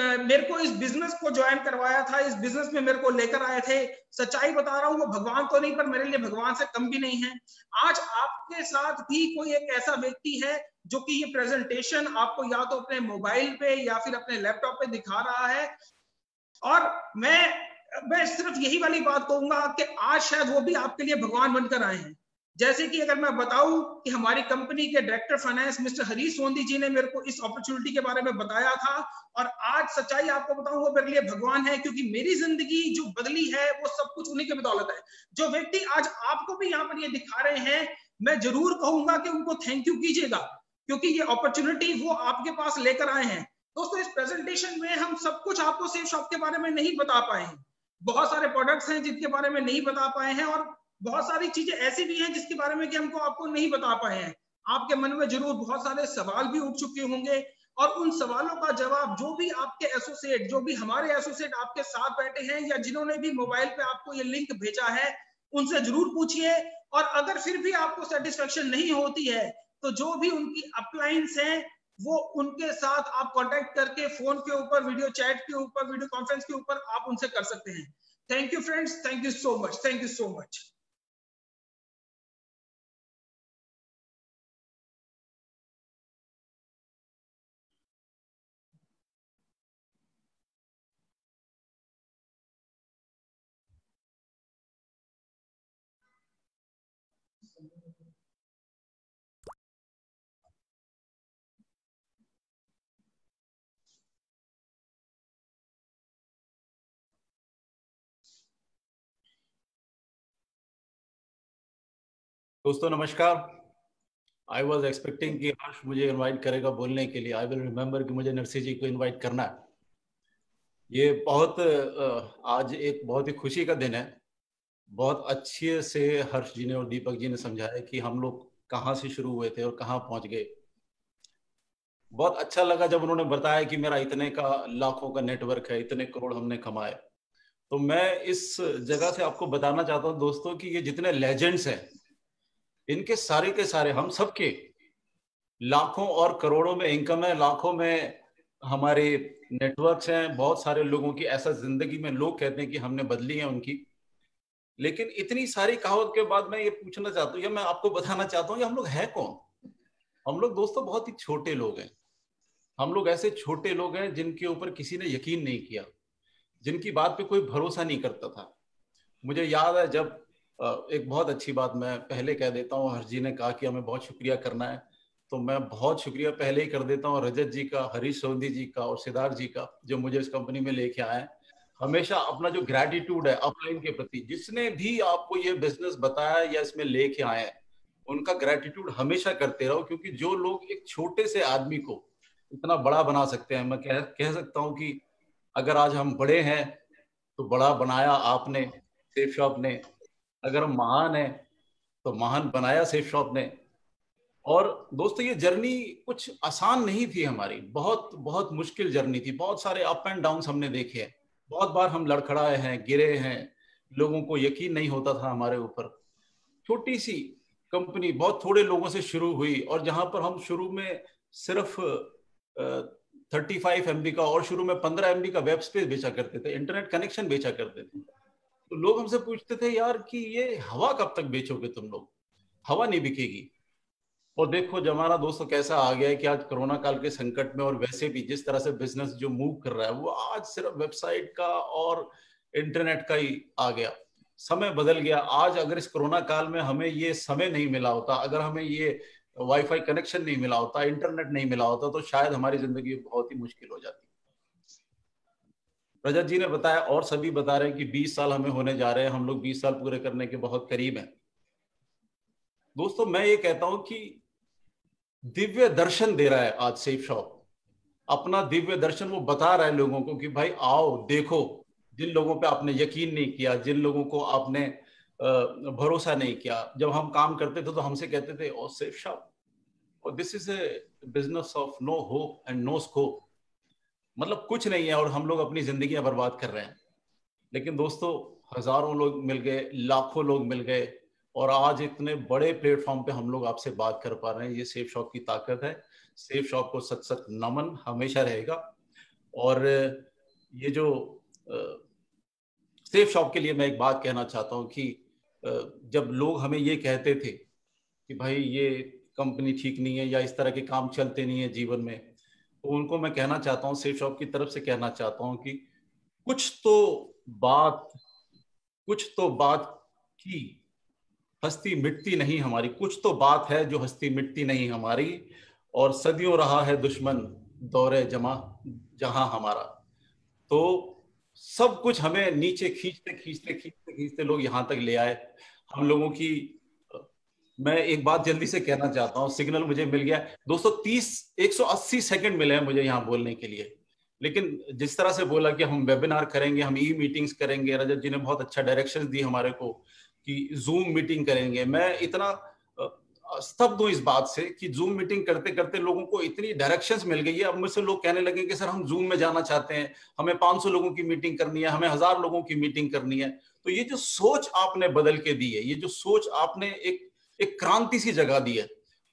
Speaker 2: मेरे को इस बिजनेस को ज्वाइन करवाया था, इस बिजनेस में मेरे को लेकर आए थे, सच्चाई बता रहा हूं वो भगवान तो नहीं पर मेरे लिए भगवान से कम भी नहीं है। आज आपके साथ भी कोई एक ऐसा व्यक्ति है जो कि ये प्रेजेंटेशन आपको या तो अपने मोबाइल पे या फिर अपने लैपटॉप पे दिखा रहा है, और मैं सिर्फ यही वाली बात कहूंगा कि आज शायद वो भी आपके लिए भगवान बनकर आए हैं। जैसे कि अगर मैं बताऊं कि हमारी कंपनी के director finance mister Harish Sondhi जी ने मेरे को इस अपॉर्चुनिटी के बारे में बताया था, और आज सच्चाई आपको बताऊं वो मेरे लिए भगवान है, क्योंकि मेरी जिंदगी जो बदली है वो सब कुछ उन्हीं की बदौलत है। जो व्यक्ति आज आपको भी यहाँ पर ये दिखा रहे हैं, मैं जरूर कहूंगा कि उनको थैंक यू कीजिएगा, क्योंकि ये अपॉर्चुनिटी वो आपके पास लेकर आए हैं। दोस्तों, इस प्रेजेंटेशन में हम सब कुछ आपको सेफ शॉप के बारे में नहीं बता पाए हैं, बहुत सारे प्रोडक्ट्स हैं जिनके बारे में नहीं बता पाए हैं, और बहुत सारी चीजें ऐसी भी हैं जिसके बारे में कि हमको आपको नहीं बता पाए हैं। आपके मन में जरूर बहुत सारे सवाल भी उठ चुके होंगे, और उन सवालों का जवाब जो भी आपके एसोसिएट, जो भी हमारे एसोसिएट आपके साथ बैठे हैं या जिन्होंने भी मोबाइल पे आपको ये लिंक भेजा है, उनसे जरूर पूछिए। और अगर फिर भी आपको सेटिस्फेक्शन नहीं होती है तो जो भी उनकी अपलाइंस हैं वो उनके साथ आप कांटेक्ट करके फोन के ऊपर, वीडियो चैट के ऊपर, वीडियो कॉन्फ्रेंस के ऊपर आप उनसे कर सकते हैं। Thank you friends, thank you so much, thank you so much.
Speaker 3: दोस्तों नमस्कार। आई वॉज एक्सपेक्टिंग कि हर्ष मुझे इनवाइट करेगा बोलने के लिए। आई विल रिमेम्बर कि मुझे नरसी जी को इनवाइट करना है। ये बहुत आज एक बहुत ही खुशी का दिन है। बहुत अच्छे से हर्ष जी ने और दीपक जी ने समझाया कि हम लोग कहाँ से शुरू हुए थे और कहाँ पहुंच गए। बहुत अच्छा लगा जब उन्होंने बताया कि मेरा इतने का लाखों का नेटवर्क है, इतने करोड़ हमने कमाए। तो मैं इस जगह से आपको बताना चाहता हूँ दोस्तों कि ये जितने लेजेंड्स हैं, इनके सारे के सारे हम सबके लाखों और करोड़ों में इनकम है, लाखों में हमारे नेटवर्क्स हैं। बहुत सारे लोगों की ऐसा जिंदगी में लोग कहते हैं कि हमने बदली है उनकी। लेकिन इतनी सारी कहावत के बाद मैं ये पूछना चाहता हूँ या मैं आपको बताना चाहता हूँ कि हम लोग हैं कौन। हम लोग दोस्तों बहुत ही छोटे लोग हैं। हम लोग ऐसे छोटे लोग हैं जिनके ऊपर किसी ने यकीन नहीं किया, जिनकी बात पे कोई भरोसा नहीं करता था। मुझे याद है जब एक बहुत अच्छी बात मैं पहले कह देता हूँ, हर्ष जी ने कहा कि हमें बहुत शुक्रिया करना है, तो मैं बहुत शुक्रिया पहले ही कर देता हूँ रजत जी का, हरीश सोंदी जी का और सिद्धार्थ जी का, जो मुझे इस कंपनी में लेके आए। हमेशा अपना जो ग्रैटिट्यूड है अपलाइन के प्रति, जिसने भी आपको ये बिजनेस बताया या इसमें लेके आए हैं, उनका ग्रैटिट्यूड हमेशा करते रहो, क्योंकि जो लोग एक छोटे से आदमी को इतना बड़ा बना सकते हैं, मैं कह सकता हूँ कि अगर आज हम बड़े हैं तो बड़ा बनाया आपने, सेफ शॉप ने। अगर हम महान है तो महान बनाया सेफ शॉप ने। और दोस्तों ये जर्नी कुछ आसान नहीं थी हमारी, बहुत बहुत मुश्किल जर्नी थी। बहुत सारे अप एंड डाउन हमने देखे हैं, बहुत बार हम लड़खड़ाए हैं, गिरे हैं, लोगों को यकीन नहीं होता था हमारे ऊपर। छोटी सी कंपनी बहुत थोड़े लोगों से शुरू हुई, और जहां पर हम शुरू में सिर्फ 35 MB का और शुरू में 15 MB का वेब स्पेस बेचा करते थे, इंटरनेट कनेक्शन बेचा करते थे। तो लोग हमसे पूछते थे यार कि ये हवा कब तक बेचोगे तुम लोग, हवा नहीं बिकेगी। और देखो जमाना दोस्तों कैसा आ गया है कि आज कोरोना काल के संकट में और वैसे भी जिस तरह से बिजनेस जो मूव कर रहा है वो आज सिर्फ वेबसाइट का और इंटरनेट का ही आ गया। समय बदल गया। आज अगर इस कोरोना काल में हमें ये समय नहीं मिला होता, अगर हमें ये वाईफाई कनेक्शन नहीं मिला होता, इंटरनेट नहीं मिला होता, तो शायद हमारी जिंदगी बहुत ही मुश्किल हो जाती। रजत जी ने बताया और सभी बता रहे हैं कि 20 साल हमें होने जा रहे हैं, हम लोग 20 साल पूरे करने के बहुत करीब हैं। दोस्तों मैं ये कहता हूं कि दिव्य दर्शन दे रहा है आज सेफ शॉप, अपना दिव्य दर्शन वो बता रहा है लोगों को कि भाई आओ देखो। जिन लोगों पे आपने यकीन नहीं किया, जिन लोगों को आपने भरोसा नहीं किया, जब हम काम करते थे तो हमसे कहते थे ओ सेफ शॉप, और this is a business of no hope and no scope, मतलब कुछ नहीं है और हम लोग अपनी जिंदगियां बर्बाद कर रहे हैं। लेकिन दोस्तों हजारों लोग मिल गए, लाखों लोग मिल गए, और आज इतने बड़े प्लेटफॉर्म पे हम लोग आपसे बात कर पा रहे हैं। ये सेफ शॉप की ताकत है। सेफ शॉप को सच सच नमन हमेशा रहेगा। और ये जो सेफ शॉप के लिए मैं एक बात कहना चाहता हूँ कि जब लोग हमें ये कहते थे कि भाई ये कंपनी ठीक नहीं है या इस तरह के काम चलते नहीं है जीवन में, तो उनको मैं कहना चाहता हूँ, सेफ शॉप की तरफ से कहना चाहता हूँ कि कुछ तो बात की हस्ती मिटती नहीं हमारी, कुछ तो बात है जो हस्ती मिटती नहीं हमारी, और सदियों रहा है दुश्मन दौरे जमा जहां हमारा। तो सब कुछ हमें नीचे खींचते खींचते खींचते खींचते लोग यहां तक ले आए। हम लोगों की मैं एक बात जल्दी से कहना चाहता हूं, सिग्नल मुझे मिल गया दोस्तों, 180 सेकंड मिले हैं मुझे यहां बोलने के लिए। लेकिन जिस तरह से बोला कि हम वेबिनार करेंगे, हम ई मीटिंग्स करेंगे, रजत जी ने बहुत अच्छा डायरेक्शन दी हमारे को कि जूम मीटिंग करेंगे। मैं इतना स्तब्ध हूं इस बात से कि जूम मीटिंग करते करते लोगों को इतनी डायरेक्शंस मिल गई है। अब मुझसे लोग कहने लगे कि सर हम जूम में जाना चाहते हैं, हमें 500 लोगों की मीटिंग करनी है, हमें 1000 लोगों की मीटिंग करनी है। तो ये जो सोच आपने बदल के दी है, ये जो सोच आपने एक क्रांति सी जगा दी है,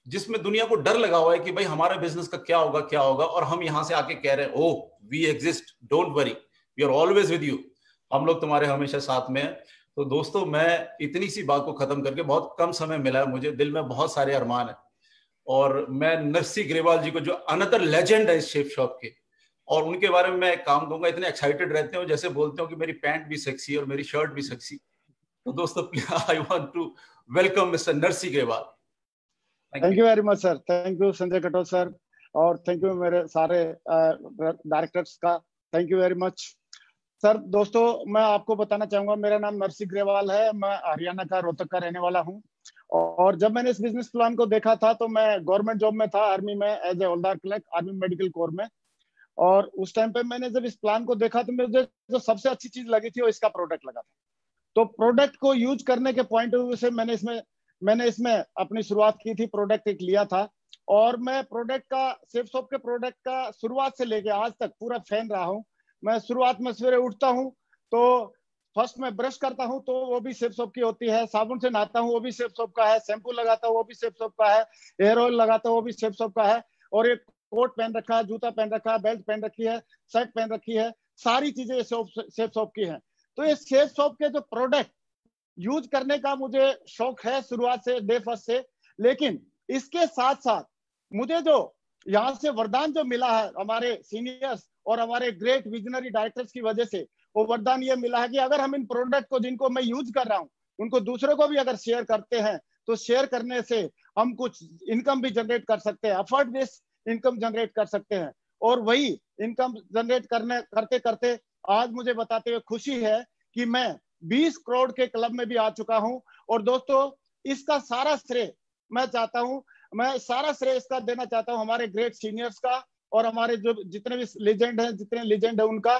Speaker 3: जिसमें दुनिया को डर लगा हुआ है कि भाई हमारे बिजनेस का क्या होगा क्या होगा, और हम यहां से आके कह रहे हैं oh we exist, don't worry, we are always with you, हम लोग तुम्हारे हमेशा साथ में हैं। तो दोस्तों मैं इतनी सी बात को खत्म करके, बहुत कम समय मिला है मुझे, दिल में बहुत सारे अरमान है, और मैं नरसी ग्रेवाल जी को जो अनदर लेजेंड है इस शेफ शॉप के, और उनके बारे में मैं एक काम दूंगा, इतने एक्साइटेड रहते हो जैसे बोलते हो कि मेरी पैंट भी सेक्सी है और मेरी शर्ट भी सेक्सी। तो दोस्तों I want to welcome mister Narsi Grewal.
Speaker 4: Thank you very much sir, thank you Sanjay Katoch sir, और थैंक यू मेरे सारे डायरेक्टर्स का, thank you very much sir. दोस्तों मैं आपको बताना चाहूंगा, मेरा नाम नरसी ग्रेवाल है, मैं हरियाणा का रोहतक का रहने वाला हूं। और जब मैंने इस बिजनेस प्लान को देखा था तो मैं गवर्नमेंट जॉब में था, आर्मी में, as a havildar clerk, army medical corps में। और उस टाइम पे मैंने जब इस प्लान को देखा तो मुझे जो सबसे अच्छी चीज लगी थी वो इसका प्रोडक्ट लगा था। तो प्रोडक्ट को यूज करने के पॉइंट ऑफ व्यू से मैंने इसमें अपनी शुरुआत की थी, प्रोडक्ट एक लिया था। और मैं प्रोडक्ट का, सेफ शॉप के प्रोडक्ट का शुरुआत से लेके आज तक पूरा फैन रहा हूँ। मैं शुरुआत में सवेरे उठता हूँ तो फर्स्ट मैं ब्रश करता हूँ तो वो भी सेफ शॉप की होती है, साबुन से नहाता हूँ वो भी सेफ शॉप का है, शैम्पू लगाता हूँ वो भी सेफ शॉप का है, हेयर ऑयल लगाता हूँ वो भी सेफ शॉप का है, और एक कोट पहन रखा है, जूता पहन रखा है, बेल्ट पहन रखी है, शर्ट पहन रखी है, सारी चीजें सेफ शॉप की हैं। तो ये सेफ शॉप के जो प्रोडक्ट यूज करने का मुझे शौक है शुरुआत से, डे फर्स्ट से। लेकिन इसके साथ साथ मुझे जो यहाँ से वरदान जो मिला है हमारे सीनियर्स और हमारे ग्रेट विजनरी डायरेक्टर्स की वजह से, वो वरदान ये मिला है कि अगर हम इन प्रोडक्ट को, जिनको मैं यूज कर रहा हूँ, उनको दूसरों को भी अगर शेयर करते हैं तो शेयर करने से हम कुछ इनकम भी जनरेट कर सकते हैं, अफर्ट बेस्ड इनकम जनरेट कर सकते हैं। और वही इनकम जनरेट करते करते आज मुझे बताते हुए खुशी है कि मैं 20 करोड़ के क्लब में भी आ चुका हूं। और दोस्तों इसका सारा श्रेय मैं सारा श्रेय इसका देना चाहता हूं हमारे ग्रेट सीनियर्स का, और हमारे जो जितने भी जितने लेजेंड है उनका,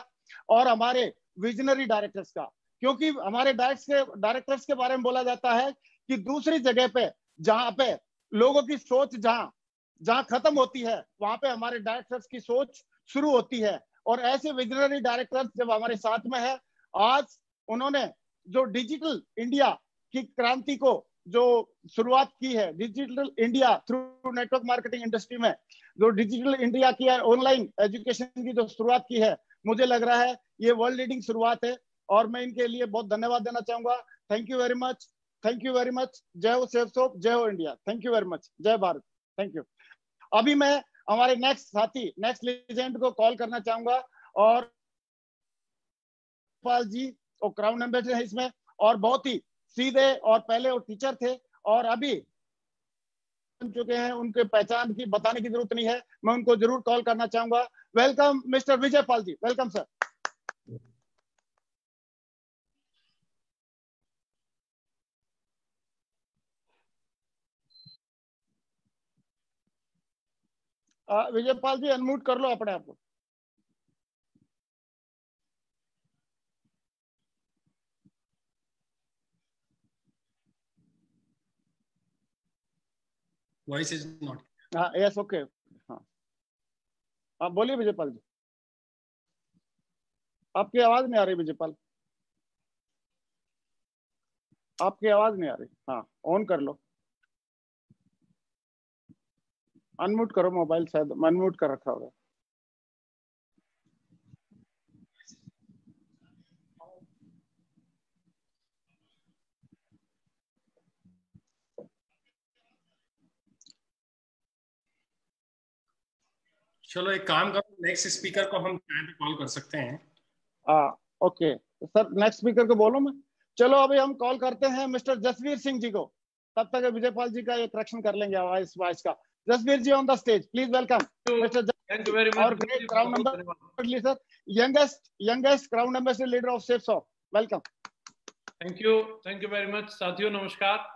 Speaker 4: और हमारे विजनरी डायरेक्टर्स का। क्योंकि हमारे डायरेक्टर्स के बारे में बोला जाता है कि दूसरी जगह पे, जहां पे लोगों की सोच जहां खत्म होती है, वहां पे हमारे डायरेक्टर्स की सोच शुरू होती है। और ऐसे विजनरी डायरेक्टर्स जब हमारे साथ में है, आज उन्होंने जो डिजिटल इंडिया की क्रांति को जो शुरुआत की है, digital India through network marketing industry में जो डिजिटल इंडिया की है, ऑनलाइन एजुकेशन की जो शुरुआत की है, मुझे लग रहा है ये वर्ल्ड लीडिंग शुरुआत है। और मैं इनके लिए बहुत धन्यवाद देना चाहूंगा। Thank you very much, thank you very much. जय हो सेफ शॉप, जय हो India. Thank you very much. जय भारत। Thank you. अभी मैं हमारे नेक्स्ट साथी, नेक्स्ट लेजेंड को कॉल करना चाहूंगा, और पाल जी और क्राउन एम्बेसडर है इसमें, और बहुत ही सीधे, और पहले वो टीचर थे और अभी बन चुके हैं, उनके पहचान की बताने की जरूरत नहीं है, मैं उनको जरूर कॉल करना चाहूंगा। Welcome mister Vijay Pal ji, welcome sir. Vijay Pal ji unmute कर लो अपने आप को।
Speaker 5: Voice is not.
Speaker 4: हाँ यस ओके। हाँ आप बोलिए विजय पाल जी, आपकी आवाज नहीं आ रही विजय पाल, आपकी आवाज नहीं आ रही। हाँ ऑन कर लो, अनम्यूट करो मोबाइल, शायद अनम्यूट कर रखा होगा।
Speaker 5: चलो एक काम करो, नेक्स्ट स्पीकर को हम चाहे तो कॉल कर सकते हैं।
Speaker 4: ओके सर, नेक्स्ट स्पीकर को बोलो मैं। चलो अभी हम कॉल करते हैं मिस्टर जसवीर सिंह जी को, तब तक विजय पाल जी का एक करेक्शन कर लेंगे आवाज का। Jasveer ji on the stage, please welcome mister
Speaker 6: thank you very much.
Speaker 4: और great crown ambassador, youngest crown ambassador leader of Safesoft, welcome.
Speaker 6: Thank you very much. साथियों नमस्कार,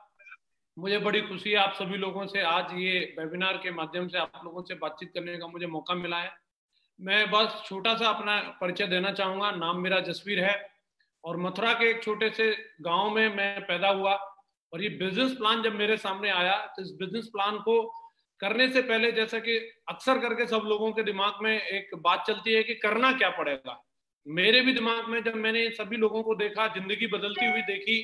Speaker 6: मुझे बड़ी खुशी है आप सभी लोगों से आज ये वेबिनार के माध्यम से आप लोगों से बातचीत करने का मुझे मौका मिला है। मैं बस छोटा सा अपना परिचय देना चाहूँगा। नाम मेरा जसवीर है और मथुरा के एक छोटे से गांव में मैं पैदा हुआ, और ये बिजनेस प्लान जब मेरे सामने आया तो इस बिजनेस प्लान को करने से पहले, जैसा कि अक्सर करके सब लोगों के दिमाग में एक बात चलती है कि करना क्या पड़ेगा, मेरे भी दिमाग में जब मैंने सभी लोगों को देखा, जिंदगी बदलती हुई देखी,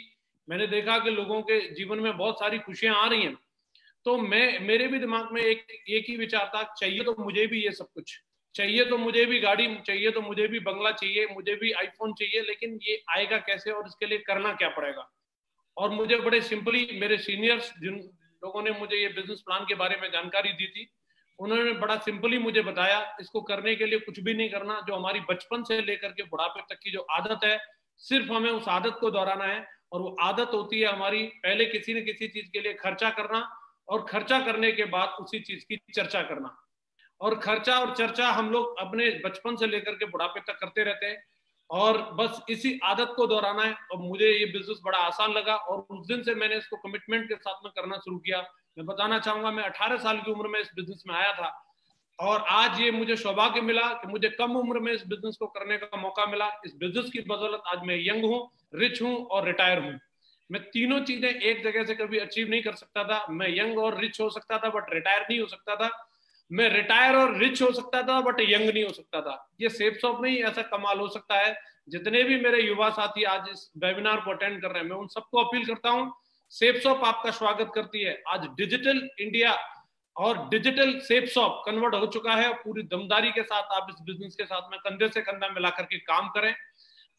Speaker 6: मैंने देखा कि लोगों के जीवन में बहुत सारी खुशियां आ रही हैं, तो मेरे भी दिमाग में एक ही विचार था, चाहिए तो मुझे भी ये सब कुछ चाहिए, तो मुझे भी गाड़ी चाहिए, तो मुझे भी बंगला चाहिए, मुझे भी आईफोन चाहिए, लेकिन ये आएगा कैसे और इसके लिए करना क्या पड़ेगा। और मुझे बड़े सिंपली मेरे सीनियर्स जिन लोगों ने मुझे ये बिजनेस प्लान के बारे में जानकारी दी थी, उन्होंने बड़ा सिंपली मुझे बताया, इसको करने के लिए कुछ भी नहीं करना, जो हमारी बचपन से लेकर के बुढ़ापे तक की जो आदत है, सिर्फ हमें उस आदत को दोहराना है, और वो आदत होती है हमारी पहले किसी न किसी चीज के लिए खर्चा करना, और खर्चा करने के बाद उसी चीज की चर्चा करना। और खर्चा और चर्चा हम लोग अपने बचपन से लेकर के बुढ़ापे तक करते रहते हैं, और बस इसी आदत को दोहराना है। और मुझे ये बिजनेस बड़ा आसान लगा, और उस दिन से मैंने इसको कमिटमेंट के साथ में करना शुरू किया। मैं बताना चाहूंगा, मैं 18 साल की उम्र में इस बिजनेस में आया था, और आज ये मुझे सौभाग्य मिला कि मुझे कम उम्र में इस बिजनेस को करने का मौका मिला। इस बिजनेस की बदौलत आज मैं यंग हूँ, रिच हूँ और रिटायर हूँ। मैं तीनों चीजें एक जगह से कभी अचीव नहीं कर सकता था। मैं यंग और रिच हो सकता था बट रिटायर नहीं हो सकता था। मैं रिटायर और रिच हो सकता था बट यंग नहीं हो सकता था। ये सेफसॉफ्ट में ही ऐसा कमाल हो सकता है। जितने भी मेरे युवा साथी आज इस वेबिनार को अटेंड कर रहे हैं, मैं उन सबको अपील करता हूँ, सेफसॉफ्ट आपका स्वागत करती है। आज डिजिटल इंडिया और डिजिटल सेफसॉफ्ट कन्वर्ट हो चुका है। पूरी दमदारी के साथ आप इस बिजनेस के साथ में कंधे से कंधा मिलाकर के काम करें,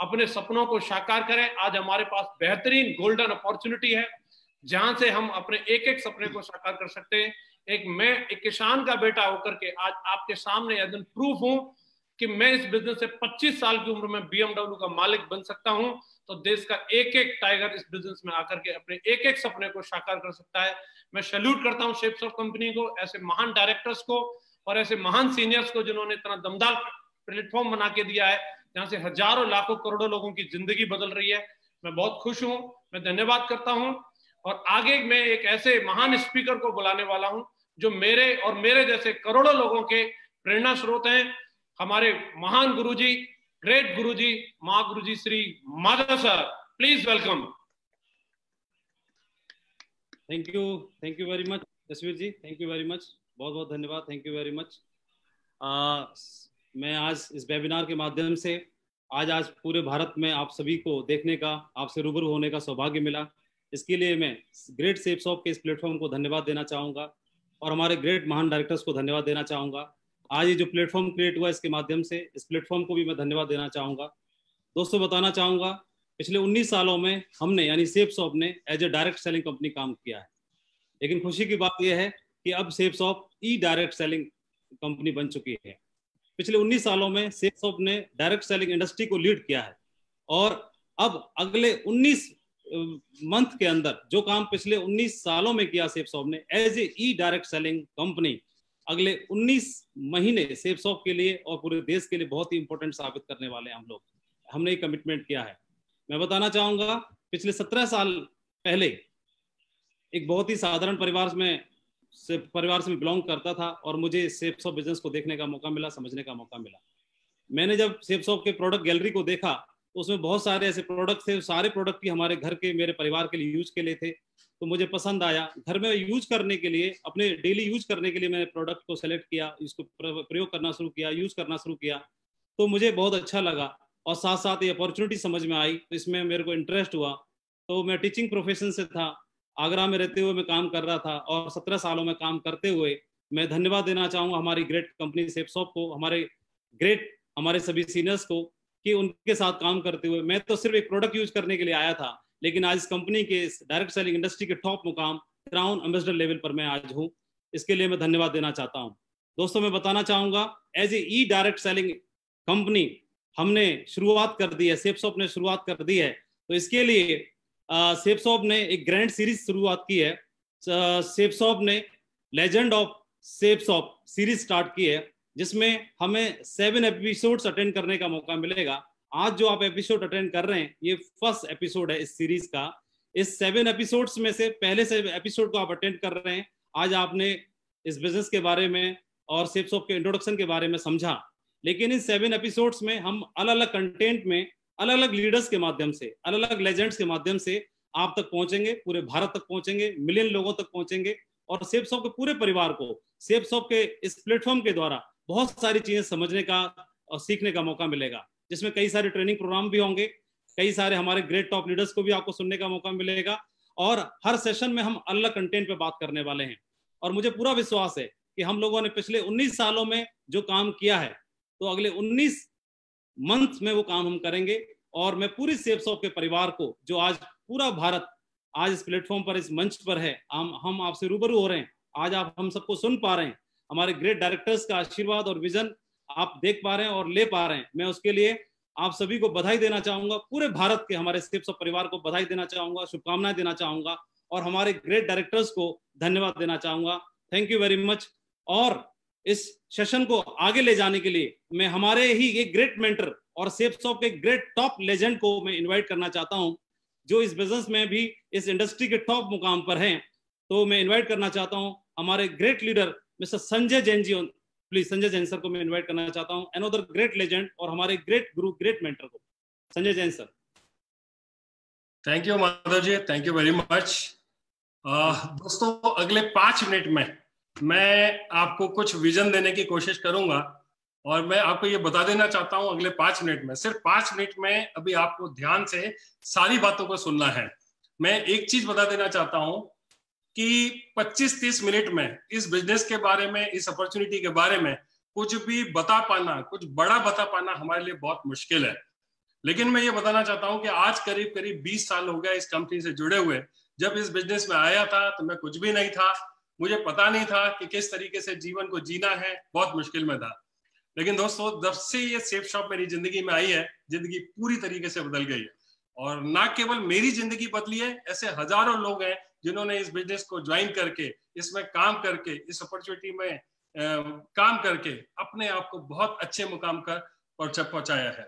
Speaker 6: अपने सपनों को साकार करें। आज हमारे पास बेहतरीन गोल्डन अपॉर्चुनिटी है जहां से हम अपने एक एक सपने को साकार कर सकते हैं। मैं एक किसान का बेटा होकर के आज आपके सामने एज एन प्रूफ हूं कि मैं इस बिजनेस से 25 साल की उम्र में BMW का मालिक बन सकता हूं। तो देश का एक एक टाइगर इस बिजनेस में आकर के अपने एक एक सपने को साकार कर सकता है। मैं सैल्यूट करता हूं सेफसॉफ्ट कंपनी को, ऐसे महान डायरेक्टर्स को और ऐसे महान सीनियर्स को जिन्होंने इतना दमदार प्लेटफॉर्म बना के दिया है जहां से हजारों लाखों करोड़ों लोगों की जिंदगी बदल रही है। मैं बहुत खुश हूं, मैं धन्यवाद करता हूं। और आगे मैं एक ऐसे महान स्पीकर को बुलाने वाला हूं जो मेरे और मेरे जैसे करोड़ों लोगों के प्रेरणा स्रोत हैं। हमारे महान गुरुजी, ग्रेट गुरुजी, महागुरुजी Shri Madhav sir, please welcome.
Speaker 7: Thank you very much Jasveer ji, thank you very much, बहुत बहुत धन्यवाद, थैंक यू वेरी मच। मैं आज इस वेबिनार के माध्यम से आज पूरे भारत में आप सभी को देखने का, आपसे रूबरू होने का सौभाग्य मिला। इसके लिए मैं ग्रेट सेफसॉफ्ट के इस प्लेटफॉर्म को धन्यवाद देना चाहूँगा और हमारे ग्रेट महान डायरेक्टर्स को धन्यवाद देना चाहूँगा। आज ये जो प्लेटफॉर्म क्रिएट हुआ इसके माध्यम से इस प्लेटफॉर्म को भी मैं धन्यवाद देना चाहूँगा। दोस्तों बताना चाहूँगा, पिछले 19 सालों में हमने यानी सेफसॉफ्ट ने as a direct selling company काम किया है। लेकिन खुशी की बात यह है कि अब सेप्सॉफ्ट ई डायरेक्ट सेलिंग कंपनी बन चुकी है। पिछले 19 सालों में सेप्सॉफ्ट ने डायरेक्ट सेलिंग इंडस्ट्री को लीड किया है और अब अगले 19 मंथ के अंदर जो काम पिछले 19 सालों में किया सेप्सॉफ्ट ने as a uh direct selling company, अगले 19 महीने सेप्सॉफ्ट के लिए और पूरे देश के लिए बहुत ही इंपॉर्टेंट साबित करने वाले हैं हम लोग। हमने एक कमिटमेंट किया है। मैं बताना चाहूंगा, पिछले 17 साल पहले एक बहुत ही साधारण परिवार से मैं बिलोंग करता था और मुझे सेप्सॉफ्ट बिजनेस को देखने का मौका मिला, समझने का मौका मिला। मैंने जब सेप्सॉफ्ट के प्रोडक्ट गैलरी को देखा तो उसमें बहुत सारे ऐसे प्रोडक्ट थे, सारे प्रोडक्ट की हमारे घर के, मेरे परिवार के लिए यूज के लिए थे, तो मुझे पसंद आया। घर में यूज करने के लिए, अपने डेली यूज करने के लिए मैंने प्रोडक्ट को सेलेक्ट किया, इसको प्रयोग करना शुरू किया, यूज करना शुरू किया, तो मुझे बहुत अच्छा लगा और साथ साथ ये अपॉर्चुनिटी समझ में आई तो इसमें मेरे को इंटरेस्ट हुआ। तो मैं टीचिंग प्रोफेशन से था, आगरा में रहते हुए मैं काम कर रहा था और 17 सालों में काम करते हुए मैं धन्यवाद देना चाहूँगा हमारी ग्रेट कंपनी सेप्सॉफ्ट को, हमारे सभी सीनियर्स को, कि उनके साथ काम करते हुए मैं तो सिर्फ एक प्रोडक्ट यूज करने के लिए आया था, लेकिन आज इस कंपनी के डायरेक्ट सेलिंग इंडस्ट्री के टॉप मुकाम क्राउन एम्बेसडर लेवल पर मैं आज हूँ। इसके लिए मैं धन्यवाद देना चाहता हूँ। दोस्तों, मैं बताना चाहूंगा as a uh direct selling company हमने शुरुआत कर दी है, सेप्सॉफ्ट ने शुरुआत कर दी है। तो इसके लिए सेप्सॉफ्ट ने एक ग्रैंड सीरीज शुरुआत की है। सेप्सॉफ्ट ने लेजेंड ऑफ सेप्सॉफ्ट सीरीज स्टार्ट की है, जिसमें हमें 7 एपिसोड्स अटेंड करने का मौका मिलेगा। आज जो आप एपिसोड अटेंड कर रहे हैं ये फर्स्ट एपिसोड है इस सीरीज का। इस 7 एपिसोड्स में से पहले से एपिसोड को आप अटेंड कर रहे हैं। आज आपने इस बिजनेस के बारे में और सेप्सॉफ्ट के इंट्रोडक्शन के बारे में समझा, लेकिन इन 7 एपिसोड्स में हम अलग अलग कंटेंट में अलग अलग लीडर्स के माध्यम से, अलग अलग लेजेंड्स के माध्यम से आप तक पहुंचेंगे, पूरे भारत तक पहुंचेंगे, मिलियन लोगों तक पहुंचेंगे और सेप्सॉफ्ट के पूरे परिवार को सेप्सॉफ्ट के इस प्लेटफॉर्म के द्वारा बहुत सारी चीजें समझने का और सीखने का मौका मिलेगा, जिसमें कई सारे ट्रेनिंग प्रोग्राम भी होंगे, कई सारे हमारे ग्रेट टॉप लीडर्स को भी आपको सुनने का मौका मिलेगा और हर सेशन में हम अलग कंटेंट पे बात करने वाले हैं। और मुझे पूरा विश्वास है कि हम लोगों ने पिछले 19 सालों में जो काम किया है तो अगले 19 मंथ में वो काम हम करेंगे। और मैं पूरी सेप्सॉफ्ट के परिवार को, जो आज पूरा भारत आज इस प्लेटफॉर्म पर, इस मंच पर है, हम आपसे रूबरू हो रहे हैं, आज आप हम सबको सुन पा रहे हैं, हमारे ग्रेट डायरेक्टर्स का आशीर्वाद और विजन आप देख पा रहे हैं और ले पा रहे हैं, मैं उसके लिए आप सभी को बधाई देना चाहूंगा। पूरे भारत के हमारे सेप्सॉफ्ट परिवार को बधाई देना चाहूंगा, शुभकामनाएं देना चाहूंगा और हमारे ग्रेट डायरेक्टर्स को धन्यवाद देना चाहूंगा। Thank you very much. और इस सेशन को आगे ले जाने के लिए मैं हमारे ही एक ग्रेट मेंटर और सेप्सॉफ्ट के ग्रेट टॉप लेजेंड को मैं इन्वाइट करना चाहता हूं, जो इस बिजनेस में भी इस इंडस्ट्री के टॉप मुकाम पर हैं। तो मैं इन्वाइट करना चाहता हूं हमारे great leader mister Sanjay Jain ji. Please Sanjay Jain sir को मैं इन्वाइट करना चाहता हूं, अनदर ग्रेट लेजेंड और हमारे ग्रेट गुरु, ग्रेट मेंटर को, Sanjay Jain sir.
Speaker 5: Thank you Madhav ji, thank you very much. दोस्तों, अगले 5 मिनट में मैं आपको कुछ विजन देने की कोशिश करूंगा और मैं आपको ये बता देना चाहता हूं, अगले 5 मिनट में, सिर्फ 5 मिनट में अभी आपको ध्यान से सारी बातों को सुनना है। मैं एक चीज बता देना चाहता हूं कि 25-30 मिनट में इस बिजनेस के बारे में, इस अपॉर्चुनिटी के बारे में कुछ भी बता पाना, कुछ बड़ा बता पाना हमारे लिए बहुत मुश्किल है। लेकिन मैं ये बताना चाहता हूं कि आज करीब करीब 20 साल हो गया इस कंपनी से जुड़े हुए। जब इस बिजनेस में आया था तो मैं कुछ भी नहीं था, मुझे पता नहीं था कि किस तरीके से जीवन को जीना है, बहुत मुश्किल में था। लेकिन दोस्तों, जब से ये सेप्सॉफ्ट मेरी जिंदगी में आई है, जिंदगी पूरी तरीके से बदल गई है। और ना केवल मेरी जिंदगी बदली है, ऐसे हजारों लोग हैं जिन्होंने इस बिजनेस को ज्वाइन करके, इसमें काम करके, इस अपॉर्चुनिटी में काम करके अपने आप को बहुत अच्छे मुकाम पर पहुंचाया है।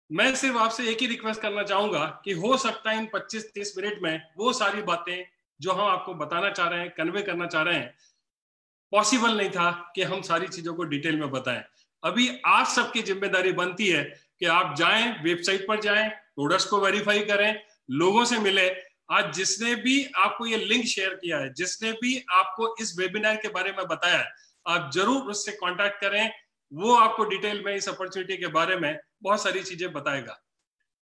Speaker 5: मैं सिर्फ आपसे एक ही रिक्वेस्ट करना चाहूंगा कि हो सकता है इन 25-30 मिनट में वो सारी बातें जो हम आपको बताना चाह रहे हैं, कन्वे करना चाह रहे हैं, पॉसिबल नहीं था कि हम सारी चीजों को डिटेल में बताएं। अभी आप सबकी जिम्मेदारी बनती है कि आप जाएं, वेबसाइट पर जाएं, प्रोडक्ट्स को वेरीफाई करें, लोगों से मिले। आज जिसने भी आपको ये लिंक शेयर किया है, जिसने भी आपको इस वेबिनार के बारे में बताया है, आप जरूर उससे कांटेक्ट करें। वो आपको डिटेल में इस अपॉर्चुनिटी के बारे में बहुत सारी चीजें बताएगा।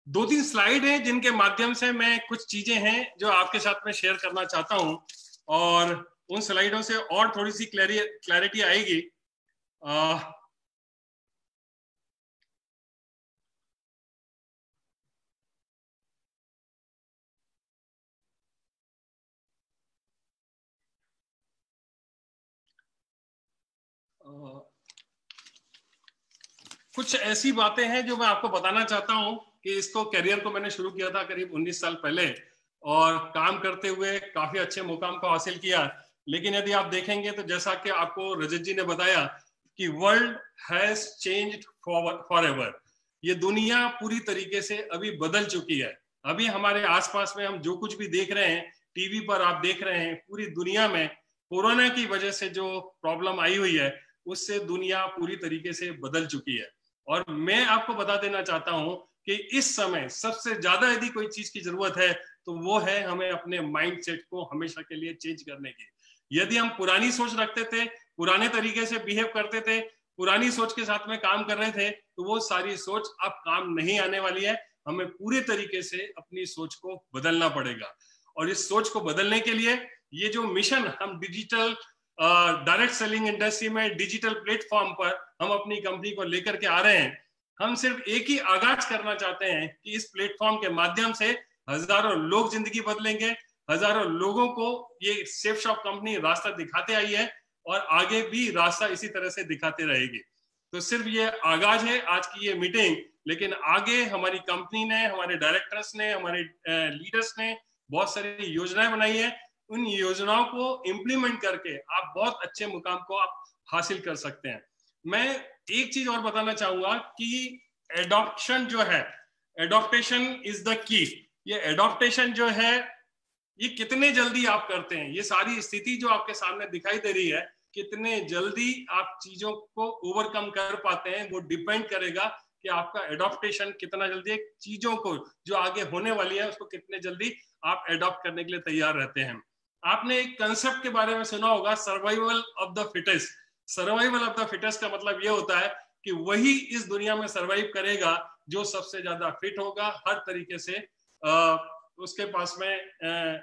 Speaker 5: 2-3 स्लाइड हैं जिनके माध्यम से मैं कुछ चीजें हैं जो आपके साथ में शेयर करना चाहता हूं और उन स्लाइडों से और थोड़ी सी क्लैरिटी आएगी। कुछ ऐसी बातें हैं जो मैं आपको बताना चाहता हूं कि इसको करियर को मैंने शुरू किया था करीब 19 साल पहले और काम करते हुए काफी अच्छे मुकाम को हासिल किया। लेकिन यदि आप देखेंगे तो जैसा कि आपको रजत जी ने बताया कि वर्ल्ड हैज चेंज्ड फॉरएवर, ये दुनिया पूरी तरीके से अभी बदल चुकी है। अभी हमारे आसपास में हम जो कुछ भी देख रहे हैं, टीवी पर आप देख रहे हैं, पूरी दुनिया में कोरोना की वजह से जो प्रॉब्लम आई हुई है उससे दुनिया पूरी तरीके से बदल चुकी है। और मैं आपको बता देना चाहता हूं कि इस समय सबसे ज्यादा यदि कोई चीज की जरूरत है तो वो है हमें अपने माइंडसेट को हमेशा के लिए चेंज करने की। यदि हम पुरानी सोच रखते थे, पुराने तरीके से बिहेव करते थे, पुरानी सोच के साथ में काम कर रहे थे, तो वो सारी सोच अब काम नहीं आने वाली है। हमें पूरे तरीके से अपनी सोच को बदलना पड़ेगा। और इस सोच को बदलने के लिए ये जो मिशन हम डिजिटल डायरेक्ट सेलिंग इंडस्ट्री में डिजिटल प्लेटफॉर्म पर हम अपनी कंपनी को लेकर के आ रहे हैं, हम सिर्फ एक ही आगाज करना चाहते हैं कि इस प्लेटफॉर्म के माध्यम से हजारों लोग जिंदगी बदलेंगे, हजारों लोगों को ये सेफ शॉप कंपनी रास्ता दिखाते आई है और आगे भी रास्ता इसी तरह से दिखाते रहेगी। तो सिर्फ ये आगाज है आज की ये मीटिंग, लेकिन आगे हमारी कंपनी ने, हमारे डायरेक्टर्स ने, हमारे लीडर्स ने बहुत सारी योजनाएं बनाई है। उन योजनाओं को इम्प्लीमेंट करके आप बहुत अच्छे मुकाम को आप हासिल कर सकते हैं। मैं एक चीज और बताना चाहूंगा कि एडॉप्शन जो है, एडॉप्टेशन इज द की। ये एडॉप्टेशन जो है ये कितने जल्दी आप करते हैं, ये सारी स्थिति जो आपके सामने दिखाई दे रही है, कितने जल्दी आप चीजों को ओवरकम कर पाते हैं, वो डिपेंड करेगा कि आपका एडॉप्टेशन कितना जल्दी, चीजों को जो आगे होने वाली है उसको कितने जल्दी आप एडॉप्ट करने के लिए तैयार रहते हैं। आपने एक कंसेप्ट के बारे में सुना होगा, survival of the fittest. Survival of the fittest का मतलब ये होता है कि वही इस दुनिया में सर्वाइव करेगा जो सबसे ज्यादा फिट होगा, हर तरीके से उसके पास में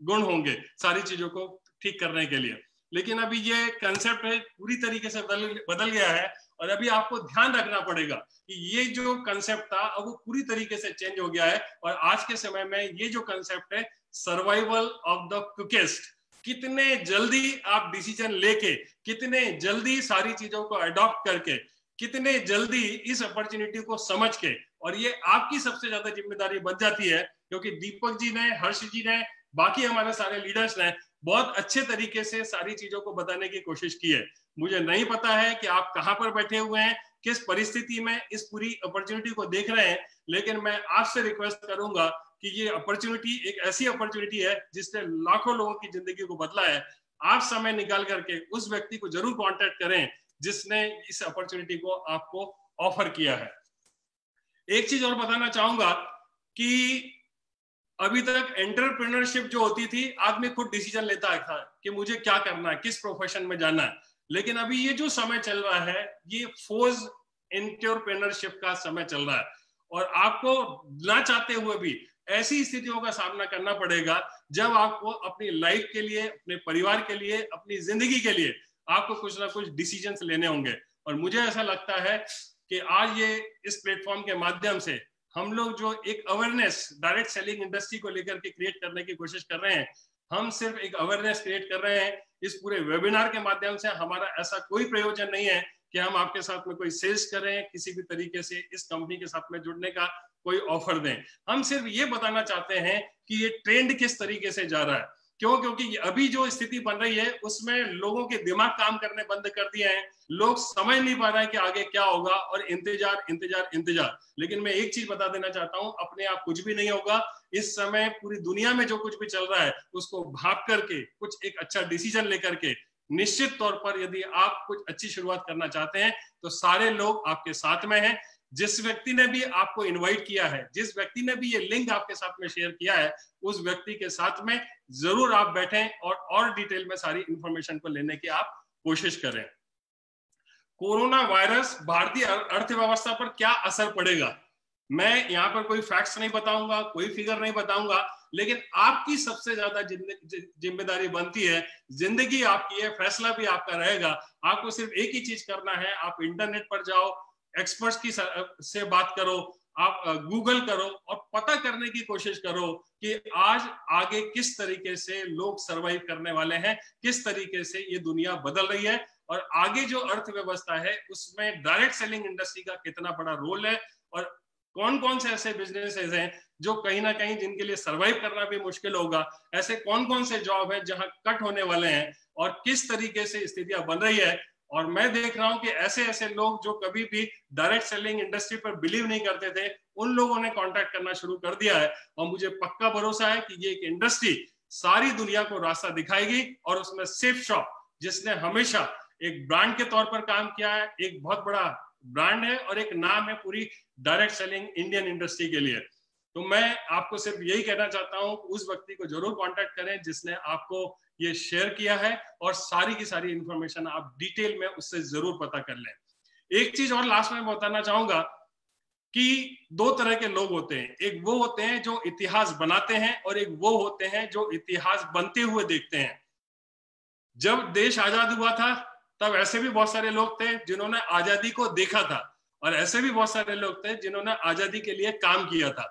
Speaker 5: गुण होंगे सारी चीजों को ठीक करने के लिए। लेकिन अभी ये कंसेप्ट है पूरी तरीके से बदल गया है और अभी आपको ध्यान रखना पड़ेगा कि ये जो कंसेप्ट था अब वो पूरी तरीके से चेंज हो गया है। और आज के समय में ये जो कंसेप्ट है सर्वाइवल ऑफ द क्विकेस्ट, कितने जल्दी आप डिसीजन लेके, कितने जल्दी सारी चीजों को अडॉप्ट करके, कितने जल्दी इस अपॉर्चुनिटी को समझ के, और ये आपकी सबसे ज्यादा जिम्मेदारी बन जाती है क्योंकि दीपक जी ने, हर्ष जी ने, बाकी हमारे सारे लीडर्स ने बहुत अच्छे तरीके से सारी चीजों को बताने की कोशिश की है। मुझे नहीं पता है कि आप कहां पर बैठे हुए हैं, किस परिस्थिति में इस पूरी अपॉर्चुनिटी को देख रहे हैं, लेकिन मैं आपसे रिक्वेस्ट करूंगा कि ये अपॉर्चुनिटी एक ऐसी अपॉर्चुनिटी है जिसने लाखों लोगों की जिंदगी को बदला है। आप समय निकाल करके उस व्यक्ति को जरूर कांटेक्ट करें जिसने इस अपॉर्चुनिटी को आपको ऑफर किया है। एक चीज और बताना चाहूंगा कि अभी तक एंटरप्रेन्योरशिप जो होती थी, आदमी खुद डिसीजन लेता था कि मुझे क्या करना है, किस प्रोफेशन में जाना है। लेकिन अभी ये जो समय चल रहा है ये फोर्स एंटरप्रेन्योरशिप का समय चल रहा है और आपको ना चाहते हुए भी ऐसी स्थितियों का सामना करना पड़ेगा जब आपको अपनी लाइफ के लिए, अपने परिवार के लिए, अपनी जिंदगी के लिए आपको कुछ ना कुछ डिसीजंस लेने होंगे। और मुझे ऐसा लगता है कि आज ये इस प्लेटफॉर्म के माध्यम से हम लोग जो एक अवेयरनेस डायरेक्ट सेलिंग इंडस्ट्री को लेकर के क्रिएट करने की कोशिश कर रहे हैं, हम सिर्फ एक अवेयरनेस क्रिएट कर रहे हैं। इस पूरे वेबिनार के माध्यम से हमारा ऐसा कोई प्रयोजन नहीं है कि हम आपके साथ में कोई सेल्स करें, किसी भी तरीके से इस कंपनी के साथ में जुड़ने का कोई ऑफर दें। हम सिर्फ ये बताना चाहते हैं कि ये ट्रेंड किस तरीके से जा रहा है। क्यों? क्योंकि अभी जो स्थिति बन रही है उसमें लोगों के दिमाग काम करने बंद कर दिए हैं, लोग समझ नहीं पा रहे हैं कि आगे क्या होगा और इंतजार इंतजार इंतजार। लेकिन मैं एक चीज बता देना चाहता हूं, अपने आप कुछ भी नहीं होगा। इस समय पूरी दुनिया में जो कुछ भी चल रहा है उसको भाप करके कुछ एक अच्छा डिसीजन लेकर के निश्चित तौर पर यदि आप कुछ अच्छी शुरुआत करना चाहते हैं तो सारे लोग आपके साथ में हैं। जिस व्यक्ति ने भी आपको इनवाइट किया है, जिस व्यक्ति ने भी ये लिंक आपके साथ में शेयर किया है, उस व्यक्ति के साथ में जरूर आप बैठें और डिटेल में सारी इंफॉर्मेशन को लेने की आप कोशिश करें। कोरोना वायरस भारतीय अर्थव्यवस्था पर क्या असर पड़ेगा, मैं यहाँ पर कोई फैक्ट्स नहीं बताऊंगा, कोई फिगर नहीं बताऊंगा, लेकिन आपकी सबसे ज्यादा जिम्मेदारी बनती है। जिंदगी आपकी है, फैसला भी आपका रहेगा। आपको सिर्फ एक ही चीज करना है, आप इंटरनेट पर जाओ, एक्सपर्ट्स की से बात करो, आप गूगल करो और पता करने की कोशिश करो कि आज आगे किस तरीके से लोग सरवाइव करने वाले हैं, किस तरीके से ये दुनिया बदल रही है। और आगे जो अर्थव्यवस्था है उसमें डायरेक्ट सेलिंग इंडस्ट्री का कितना बड़ा रोल है, और कौन कौन से ऐसे बिजनेसेस हैं जो कहीं ना कहीं जिनके लिए सरवाइव करना भी मुश्किल होगा, ऐसे कौन कौन से जॉब है जहां कट होने वाले हैं, और किस तरीके से स्थितियां बन रही है। और मैं देख रहा हूं कि ऐसे ऐसे लोग जो कभी भी डायरेक्ट सेलिंग इंडस्ट्री पर बिलीव नहीं करते थे, उन लोगों ने कांटेक्ट करना शुरू कर दिया है, और मुझे पक्का भरोसा है कि ये एक इंडस्ट्री सारी दुनिया को रास्ता दिखाएगी। और उसमें सेफ शॉप, जिसने हमेशा एक ब्रांड के तौर पर काम किया है, एक बहुत बड़ा ब्रांड है और एक नाम है पूरी डायरेक्ट सेलिंग इंडियन इंडस्ट्री के लिए। तो मैं आपको सिर्फ यही कहना चाहता हूं, उस व्यक्ति को जरूर कांटेक्ट करें जिसने आपको ये शेयर किया है, और सारी की सारी इंफॉर्मेशन आप डिटेल में उससे जरूर पता कर लें। एक चीज और लास्ट में बताना चाहूंगा कि दो तरह के लोग होते हैं, एक वो होते हैं जो इतिहास बनाते हैं, और एक वो होते हैं जो इतिहास बनते हुए देखते हैं। जब देश आजाद हुआ था तब ऐसे भी बहुत सारे लोग थे जिन्होंने आजादी को देखा था, और ऐसे भी बहुत सारे लोग थे जिन्होंने आजादी के लिए काम किया था।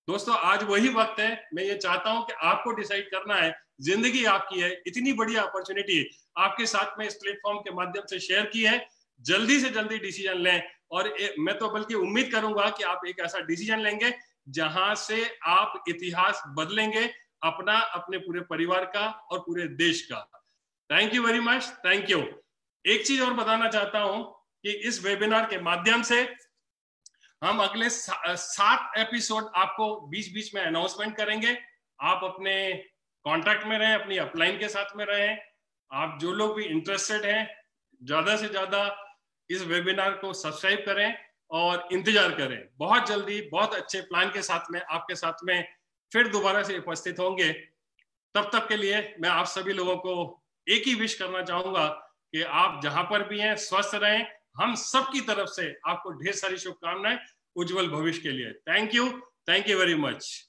Speaker 5: दोस्तों, आज वही वक्त है, मैं ये चाहता हूं कि आपको डिसाइड करना है, जिंदगी आपकी है, इतनी बड़ी अपॉर्चुनिटी आपके साथ में इस प्लेटफॉर्म के माध्यम से शेयर की है, जल्दी से जल्दी डिसीजन लें। और मैं तो बल्कि उम्मीद करूंगा कि आप एक ऐसा डिसीजन लेंगे जहां से आप इतिहास बदलेंगे, अपना, अपने पूरे परिवार का और पूरे देश का। Thank you very much, thank you. एक चीज और बताना चाहता हूं कि इस वेबिनार के माध्यम से हम अगले 7 एपिसोड आपको बीच बीच में अनाउंसमेंट करेंगे। आप अपने कॉन्टैक्ट में रहें, अपनी अपलाइन के साथ में रहें। आप जो लोग भी इंटरेस्टेड हैं, ज्यादा से ज्यादा इस वेबिनार को सब्सक्राइब करें और इंतजार करें। बहुत जल्दी बहुत अच्छे प्लान के साथ में आपके साथ में फिर दोबारा से उपस्थित होंगे। तब तक के लिए मैं आप सभी लोगों को एक ही विश करना चाहूंगा कि आप जहां पर भी हैं स्वस्थ रहें। हम सब की तरफ से आपको ढेर सारी शुभकामनाएं उज्जवल भविष्य के लिए। Thank you very much.